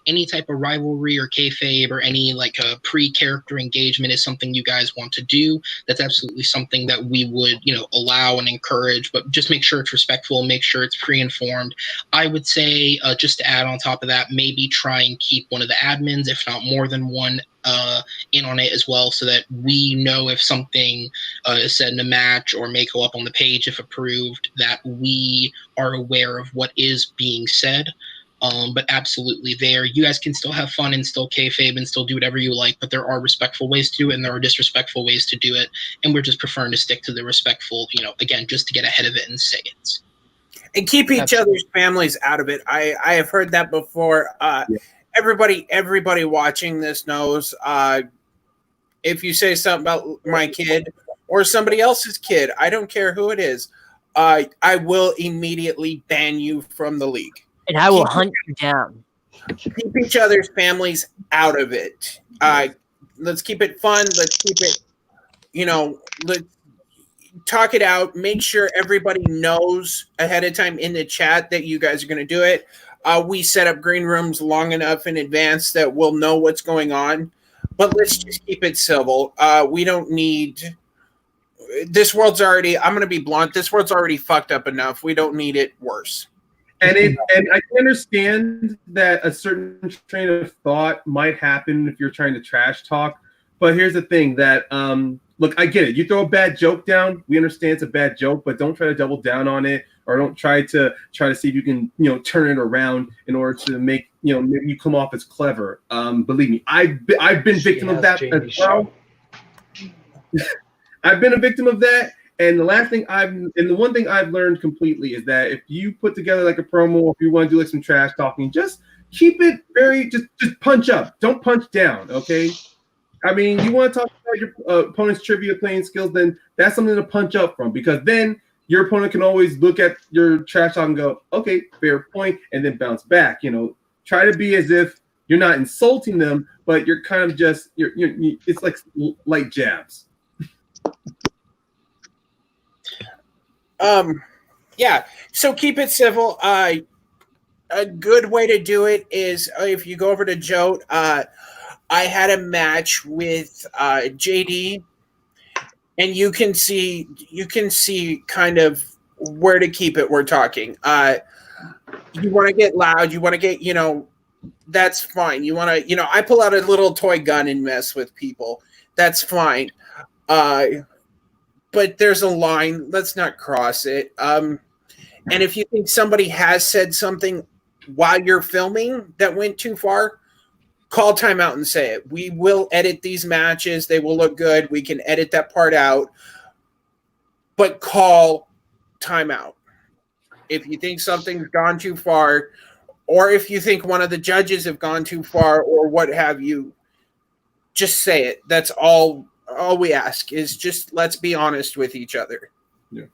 any type of rivalry or kayfabe or any a pre-character engagement is something you guys want to do, that's absolutely something that we would allow and encourage, but just make sure it's respectful, make sure it's pre-informed. I would say just to add on top of that, maybe try and keep one of the admins, if not more than one, in on it as well, so that we know if something is said in a match or may go up on the page if approved, that we are aware of what is being said. But absolutely there, you guys can still have fun and still kayfabe and still do whatever you like, but there are respectful ways to do it and there are disrespectful ways to do it, and we're just preferring to stick to the respectful, again, just to get ahead of it and say it. And keep each other's families out of it. I have heard that before. Everybody watching this knows if you say something about my kid or somebody else's kid, I don't care who it is, I will immediately ban you from the league. And I will hunt you down. keep each other's families out of it. Let's keep it fun. Let's keep it, let's talk it out. Make sure everybody knows ahead of time in the chat that you guys are going to do it. We set up green rooms long enough in advance that we'll know what's going on. But let's just keep it civil. We don't need... This world's already... I'm going to be blunt. This world's already fucked up enough. We don't need it worse. And I can understand that a certain train of thought might happen if you're trying to trash talk. But here's the thing that, look, I get it. You throw a bad joke down. We understand it's a bad joke, but don't try to double down on it, or don't try to see if you can, turn it around in order to make, maybe you come off as clever. Believe me, I've been victim of that as well. I've been a victim of that. And the one thing I've learned completely is that if you put together like a promo, if you want to do like some trash talking, just keep it just punch up. Don't punch down, okay? I mean, you want to talk about your opponent's trivia playing skills, then that's something to punch up from, because then your opponent can always look at your trash talk and go, okay, fair point, and then bounce back. Try to be as if you're not insulting them, but you're kind of just it's like light jabs. Yeah. So keep it civil. A good way to do it is if you go over to Joe. I had a match with JD, and you can see kind of where to keep it. We're talking. You want to get loud. You want to get, that's fine. You want to, I pull out a little toy gun and mess with people. That's fine. But there's a line. Let's not cross it. And if you think somebody has said something while you're filming that went too far, call timeout and say it. We will edit these matches. They will look good. We can edit that part out. But call timeout. If you think something's gone too far, or if you think one of the judges have gone too far, or what have you, just say it. That's all we ask, is just let's be honest with each other. Yeah.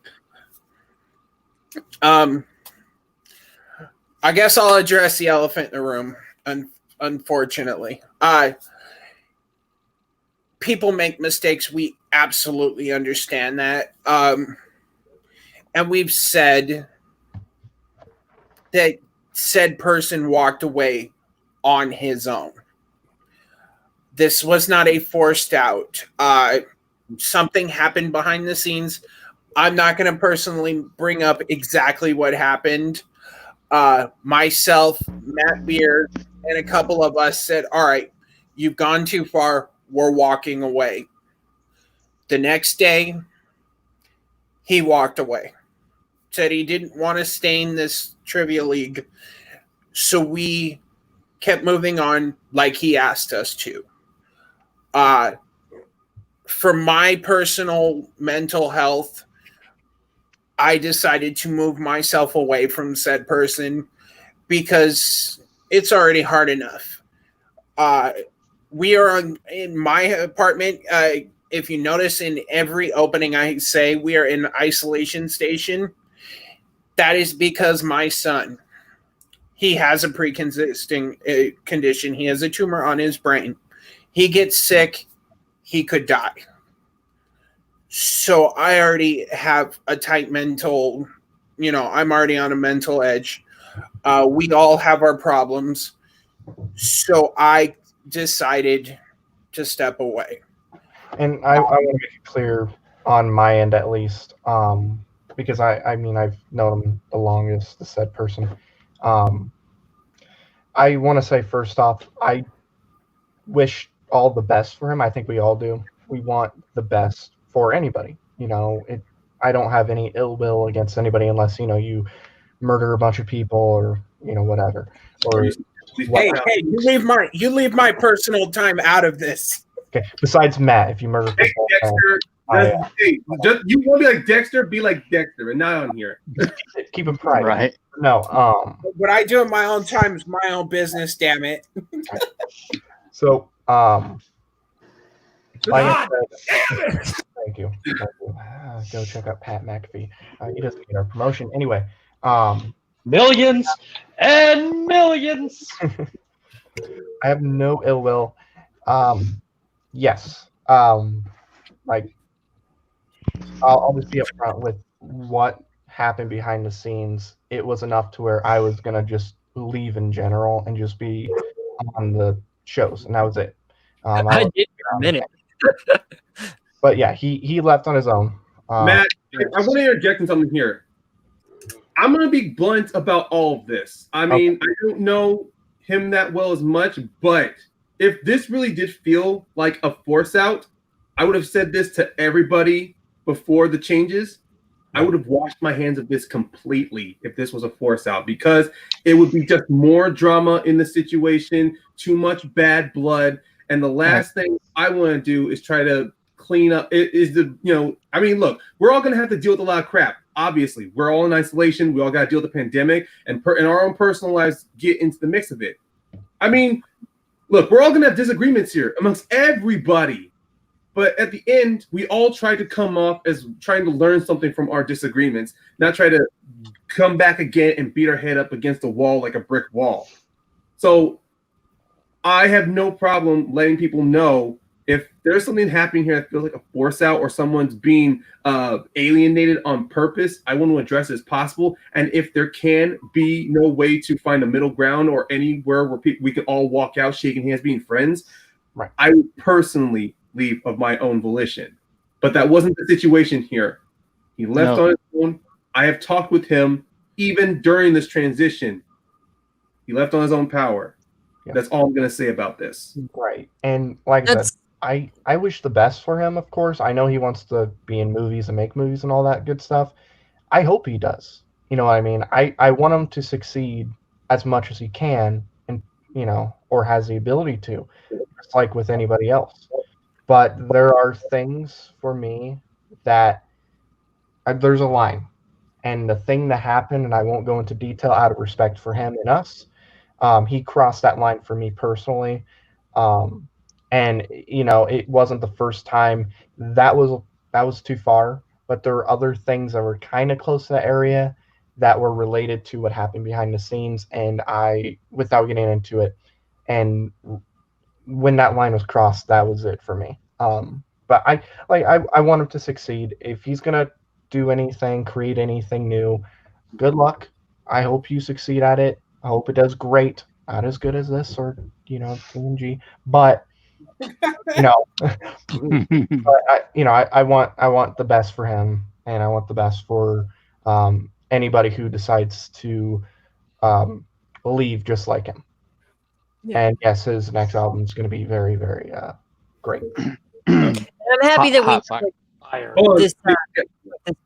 I guess I'll address the elephant in the room. Unfortunately, people make mistakes. We absolutely understand that. And we've said that said person walked away on his own. This was not a forced out. Something happened behind the scenes. I'm not going to personally bring up exactly what happened. Myself, Matt Beard, and a couple of us said, all right, you've gone too far. We're walking away. The next day, he walked away. Said he didn't want to stay in this trivia league. So we kept moving on like he asked us to. For my personal mental health, I decided to move myself away from said person because it's already hard enough. We are in my apartment. If you notice, in every opening I say we are in isolation station. That is because my son, he has a pre-existing condition. He has a tumor on his brain. He gets sick, he could die. So I already have a tight mental, I'm already on a mental edge. We all have our problems. So I decided to step away. And I want to make it clear on my end, at least, because I mean, I've known him the longest, the said person. I want to say, first off, I wish all the best for him. I think we all do. We want the best for anybody. I don't have any ill will against anybody unless, you murder a bunch of people or, whatever. Or Hey, you leave my personal time out of this. Okay. Besides Matt, if you murder people, Dexter, you want to be like Dexter? Be like Dexter, and not on here. keep it private. Right. No. What I do in my own time is my own business. Damn it. So, like God, I said, thank you. Go check out Pat McAfee. He doesn't get our promotion anyway. Millions and millions. I have no ill will. Yes. Like I'll just be upfront with what happened behind the scenes. It was enough to where I was gonna just leave in general and just be on the shows, and that was it. I I wasn't did for a minute. but yeah, he left on his own. Matt, I want to interject in something here. I'm going to be blunt about all of this. I mean, I don't know him that well as much, but if this really did feel like a force out, I would have said this to everybody before the changes. I would have washed my hands of this completely if this was a force out, because it would be just more drama in the situation, too much bad blood. And the last thing I want to do is try to clean up. It is I mean, look, we're all going to have to deal with a lot of crap. Obviously, we're all in isolation. We all got to deal with the pandemic, and in our own personal lives, get into the mix of it. I mean, look, we're all going to have disagreements here amongst everybody. But at the end, we all try to come off as trying to learn something from our disagreements, not try to come back again and beat our head up against the wall like a brick wall. So I have no problem letting people know if there's something happening here that feels like a force out or someone's being alienated on purpose. I want to address it as possible. And if there can be no way to find a middle ground or anywhere where we can all walk out shaking hands, being friends, right, I would personally leave of my own volition. But that wasn't the situation here. He left on his own. I have talked with him even during this transition. He left on his own power. Yeah. That's all I'm going to say about this. Right. And like I said, I wish the best for him, of course. I know he wants to be in movies and make movies and all that good stuff. I hope he does. You know what I mean? I want him to succeed as much as he can, and or has the ability to, just like with anybody else. But there are things for me that there's a line. And the thing that happened, and I won't go into detail out of respect for him and us, he crossed that line for me personally. And it wasn't the first time. That was too far, but there were other things that were kind of close to that area that were related to what happened behind the scenes, and without getting into it, and when that line was crossed, that was it for me. But I want him to succeed. If he's gonna do anything, create anything new, good luck. I hope you succeed at it. I hope it does great. Not as good as this or TMG, but but I want the best for him, and I want the best for anybody who decides to leave just like him. Yeah. And yes, his next album is going to be very, very great. And I'm happy that we this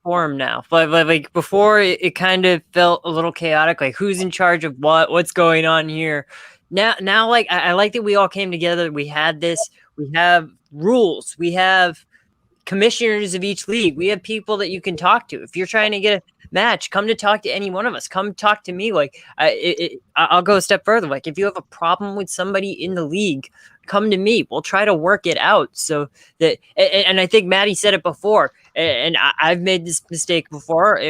forum now. Like before, it kind of felt a little chaotic. Like who's in charge of what's going on here? Now, like I like that we all came together. We had this. We have rules. We have commissioners of each league. We have people that you can talk to. If you're trying to get a match, come to talk to any one of us. Come talk to me. Like I'll go a step further. Like if you have a problem with somebody in the league, come to me. We'll try to work it out. So that, and I think Maddie said it before, and I've made this mistake before.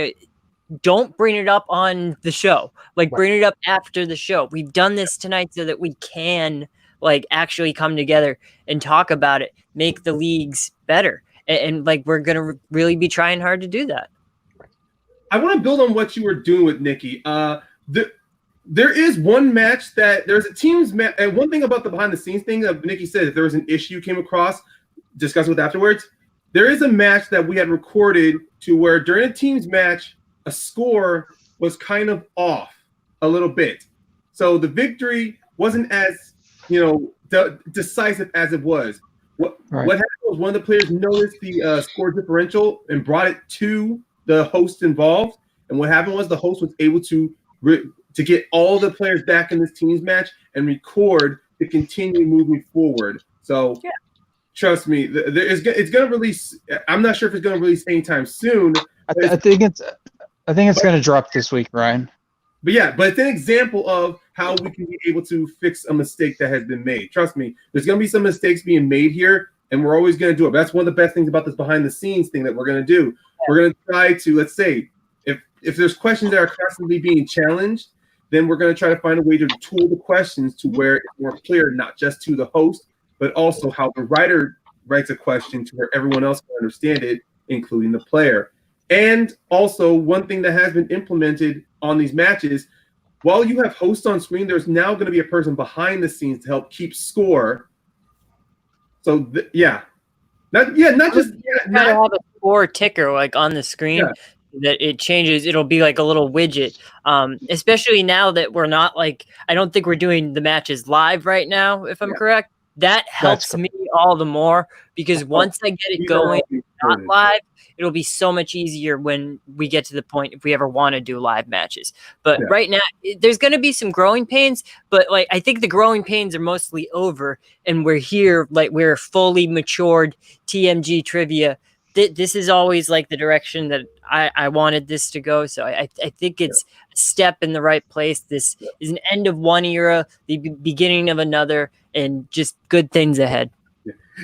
Don't bring it up on the show. Like bring it up after the show. We've done this tonight so that we can like actually come together and talk about it, make the leagues better. And like we're gonna really be trying hard to do that. I want to build on what you were doing with Nikki. There is one match that there's a team's match, and one thing about the behind the scenes thing that Nikki said, if there was an issue you came across, discuss with afterwards. There is a match that we had recorded to where during a team's match, a score was kind of off a little bit. So the victory wasn't as decisive as it was. What happened was one of the players noticed the score differential and brought it to the host involved. And what happened was the host was able to get all the players back in this team's match and record to continue moving forward. So trust me, it's going to release. I'm not sure if it's going to release anytime soon. I think it's going to drop this week, Ryan. But it's an example of how we can be able to fix a mistake that has been made. Trust me, there's going to be some mistakes being made here, and we're always going to do it. That's one of the best things about this behind the scenes thing that we're going to do. We're going to try to, let's say, if there's questions that are constantly being challenged, then we're going to try to find a way to tool the questions to where it's more clear, not just to the host, but also how the writer writes a question to where everyone else can understand it, including the player. And also, one thing that has been implemented on these matches, while you have hosts on screen, there's now going to be a person behind the scenes to help keep score. So not just Try to have a score ticker like on the screen. Yeah. That it changes, it'll be like a little widget. Especially now that we're not like, I don't think we're doing the matches live right now, if I'm correct. That helps me all the more because once I get it going, not live, it'll be so much easier when we get to the point if we ever want to do live matches. But right now, there's going to be some growing pains, but like I think the growing pains are mostly over, and we're here, like we're fully matured TMG trivia. This is always like the direction that I wanted this to go. So I think it's a step in the right place. This is an end of one era, the beginning of another, and just good things ahead.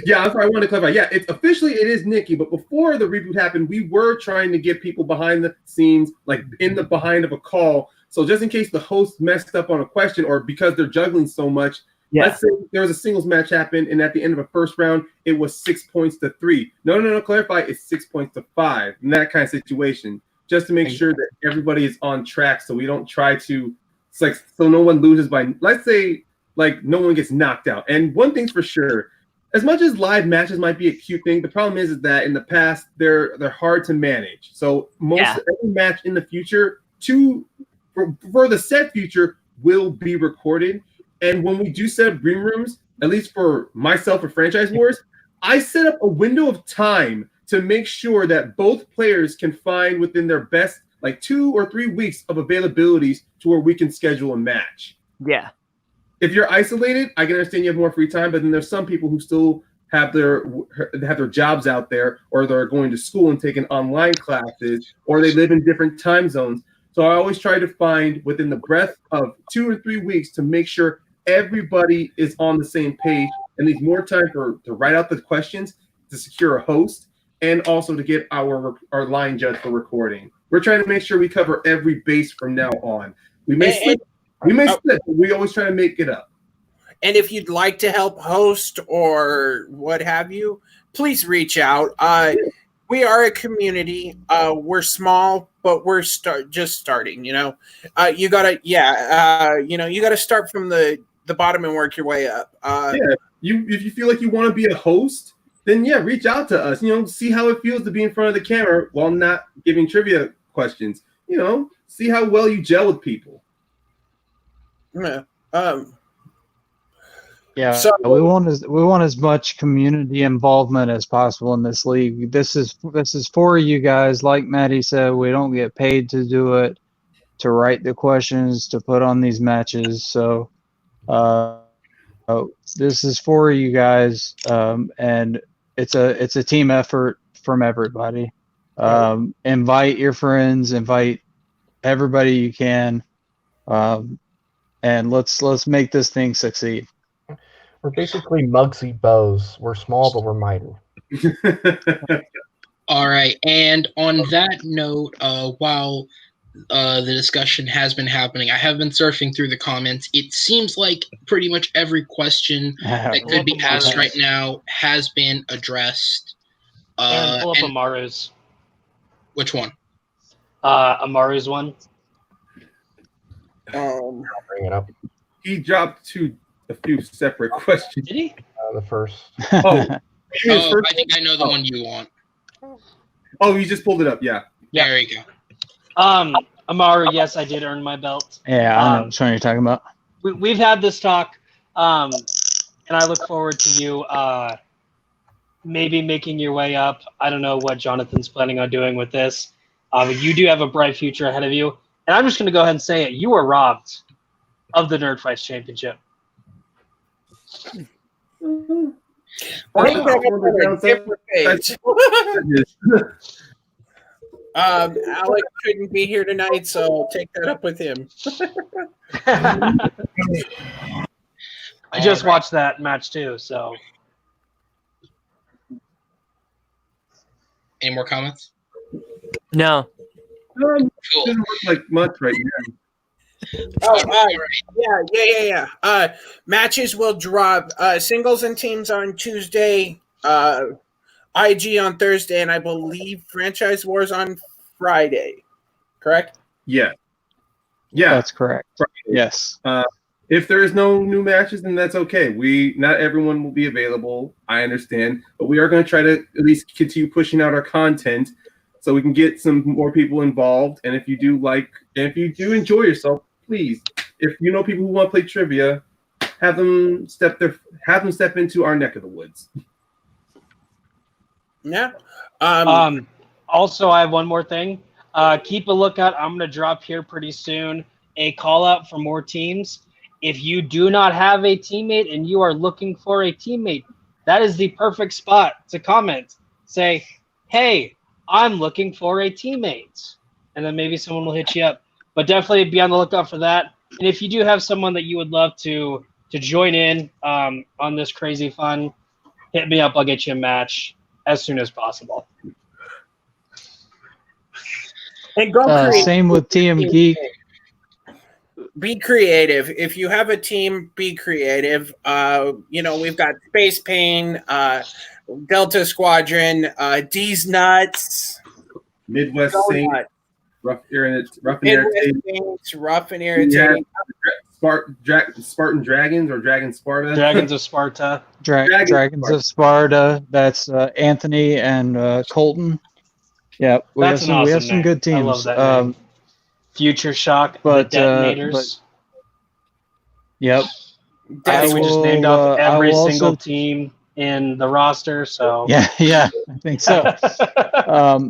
Yeah, that's what I wanted to clarify. Yeah, it's officially it is Nikki, but before the reboot happened, we were trying to get people behind the scenes, like in the behind of a call. So just in case the host messed up on a question or because they're juggling so much, let's say there was a singles match happen, and at the end of a first round, it was 6 points to 3. No, clarify, it's 6 points to 5, in that kind of situation, just to make sure that everybody is on track, so we don't try to, it's like, so no one loses by, let's say, like, no one gets knocked out. And one thing's for sure, as much as live matches might be a cute thing, the problem is that in the past, they're hard to manage. So every match in the future, for the set future, will be recorded. And when we do set up green rooms, at least for myself for Franchise Wars, I set up a window of time to make sure that both players can find within their best, like 2 or 3 weeks of availabilities to where we can schedule a match. Yeah. If you're isolated, I can understand you have more free time, but then there's some people who still have their jobs out there, or they're going to school and taking online classes, or they live in different time zones. So I always try to find within the breadth of 2 or 3 weeks to make sure everybody is on the same page and needs more time to write out the questions, to secure a host, and also to get our line judge for recording. We're trying to make sure we cover every base from now on. We may slip, but we always try to make it up. And if you'd like to help host or what have you, please reach out. We are a community. We're small, but we're just starting. You gotta, you gotta start from the bottom and work your way up. If you feel like you want to be a host, then reach out to us. See how it feels to be in front of the camera while not giving trivia questions. See how well you gel with people. So we want as much community involvement as possible in this league. This is for you guys. Like Maddie said, we don't get paid to do it, to write the questions, to put on these matches. So this is for you guys, and it's a team effort from everybody. Invite your friends, invite everybody you can, and let's make this thing succeed. We're basically Muggsy Bows. We're small, but we're mighty. All right. And on that note, while the discussion has been happening, I have been surfing through the comments. It seems like pretty much every question that could be asked right now has been addressed. And pull up Amaru's. Which one? Amaru's one. I'll bring it up. He dropped a few separate questions. Did he? The first. I think I know the one you want. Oh, you just pulled it up. Yeah. There you go. Amaru, yes, I did earn my belt. Yeah, I know which one you're talking about. We've had this talk, and I look forward to you maybe making your way up. I don't know what Jonathan's planning on doing with this. You do have a bright future ahead of you. And I'm just going to go ahead and say it. You were robbed of the Nerd Fights Championship. Alex couldn't be here tonight, so I'll take that up with him. I just watched that match too, so. Any more comments? No. Cool. Doesn't look like much right now. Yeah. Matches will drop. Singles and teams on Tuesday. IG on Thursday, and I believe Franchise Wars on Friday. Correct? Yeah. That's correct. Friday. Yes. If there is no new matches, then that's okay. Not everyone will be available. I understand, but we are going to try to at least continue pushing out our content so we can get some more people involved. And if you do enjoy yourself, please, if you know people who want to play trivia, have them step into our neck of the woods. Yeah. Also, I have one more thing. Keep a lookout. I'm going to drop here pretty soon a call out for more teams. If you do not have a teammate and you are looking for a teammate, that is the perfect spot to comment. Say, hey, I'm looking for a teammate. And then maybe someone will hit you up. But definitely be on the lookout for that. And if you do have someone that you would love to join in on this crazy fun, hit me up. I'll get you a match as soon as possible. And go create. Same with TM Geek. Be creative. If you have a team, be creative. We've got Space Pain, Delta Squadron, D's Nuts, Midwest Saints, Rough and Irritating. Spartan Dragons or Dragon Sparta. Dragons of Sparta. Dragons of Sparta. That's Anthony and Colton. Yeah, we have some good teams. I love that name. Future Shock, the Detonators. Yep. I think we just named off every single team in the roster. So yeah, I think so.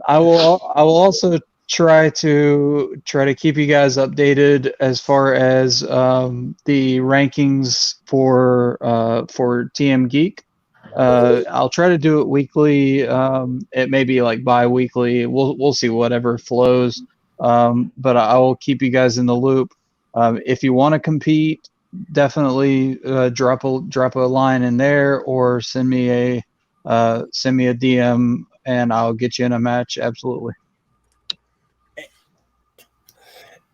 I will also try to keep you guys updated as far as the rankings for TM Geek. I'll try to do it weekly. It may be like bi-weekly. We'll see whatever flows. But I will keep you guys in the loop. If you want to compete, definitely drop a line in there or send me a DM and I'll get you in a match. Absolutely.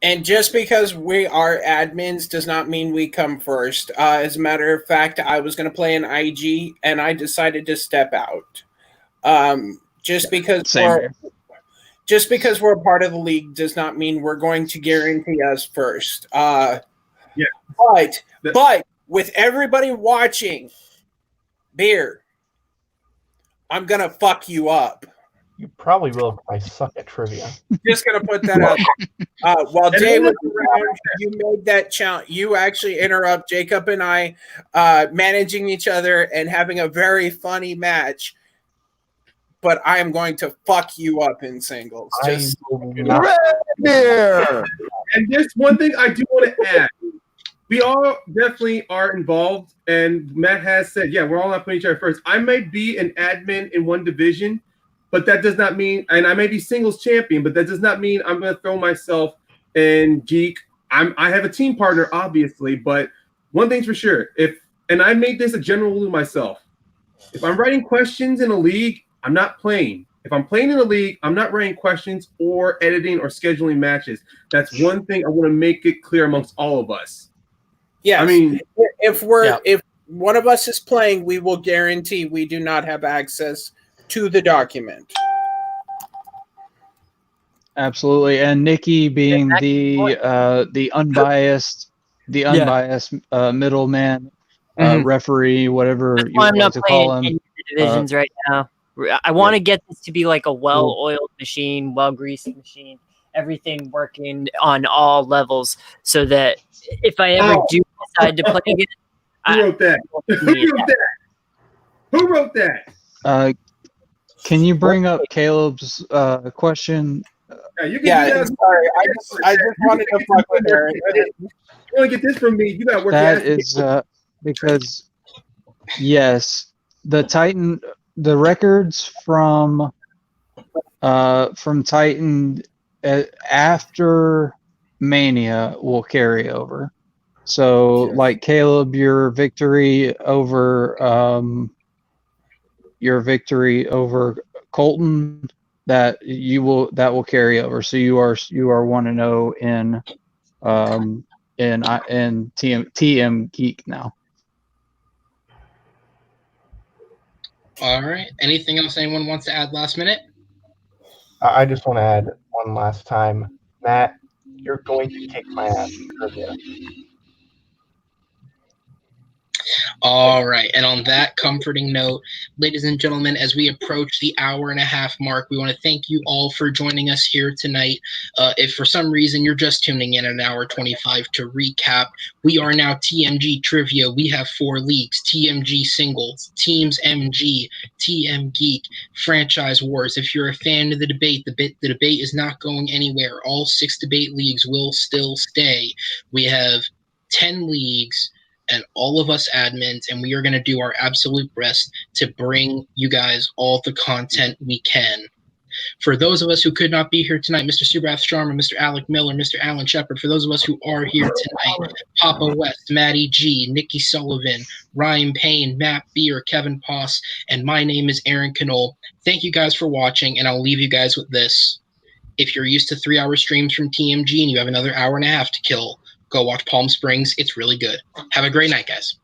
And just because we are admins does not mean we come first. As a matter of fact, I was going to play an IG and I decided to step out. Just because we're a part of the league does not mean we're going to guarantee us first. But with everybody watching, Beer, I'm going to fuck you up. You probably will if I suck at trivia. Just going to put that out there. While Jay was around, you made that challenge. You actually interrupt Jacob and I managing each other and having a very funny match. But I am going to fuck you up in singles. And there's one thing I do want to add. We all definitely are involved, and Matt has said, yeah, we're all not putting each other first. I may be an admin in one division, but that does not mean, and I may be singles champion, but that does not mean I'm going to throw myself in Geek. I have a team partner, obviously, but one thing's for sure. And I made this a general rule myself. If I'm writing questions in a league, I'm not playing. If I'm playing in a league, I'm not writing questions or editing or scheduling matches. That's one thing I want to make it clear amongst all of us. Yeah, I mean, if one of us is playing, we will guarantee we do not have access to the document. Absolutely, and Nikki being the unbiased middleman, referee, whatever you want to call him. Divisions right now. I want to get this to be like a well-oiled machine, well-greased machine, everything working on all levels, so that if I ever do decide to play again, who wrote that? Who wrote that? Can you bring up Caleb's question? Sorry. I just wanted to fuck with her. You want to get this from me? You got to work. That is because yes, the records from Titan after Mania will carry over. So, like Caleb, your victory over Colton, that will carry over. So you are 1-0 in TM Geek now. All right. Anything else anyone wants to add last minute? I just want to add one last time, Matt, you're going to kick my ass. All right. And on that comforting note, ladies and gentlemen, as we approach the hour-and-a-half mark, we want to thank you all for joining us here tonight. If for some reason you're just tuning in at an hour 25 to recap, we are now TMG Trivia. We have 4 leagues: TMG Singles, Teams MG, TM Geek, Franchise Wars. If you're a fan of the debate is not going anywhere. All 6 debate leagues will still stay. We have 10 leagues and all of us admins, and we are going to do our absolute best to bring you guys all the content we can. For those of us who could not be here tonight, Mr. Subrath Sharma, Mr. Alec Miller, Mr. Alan Shepard. For those of us who are here tonight, Papa West, Maddie G, Nikki Sullivan, Ryan Payne, Matt Beer, Kevin Poss, and my name is Aaron Knoll. Thank you guys for watching, and I'll leave you guys with this. If you're used to 3-hour streams from TMG and you have another hour-and-a-half to kill, go watch Palm Springs. It's really good. Have a great night, guys.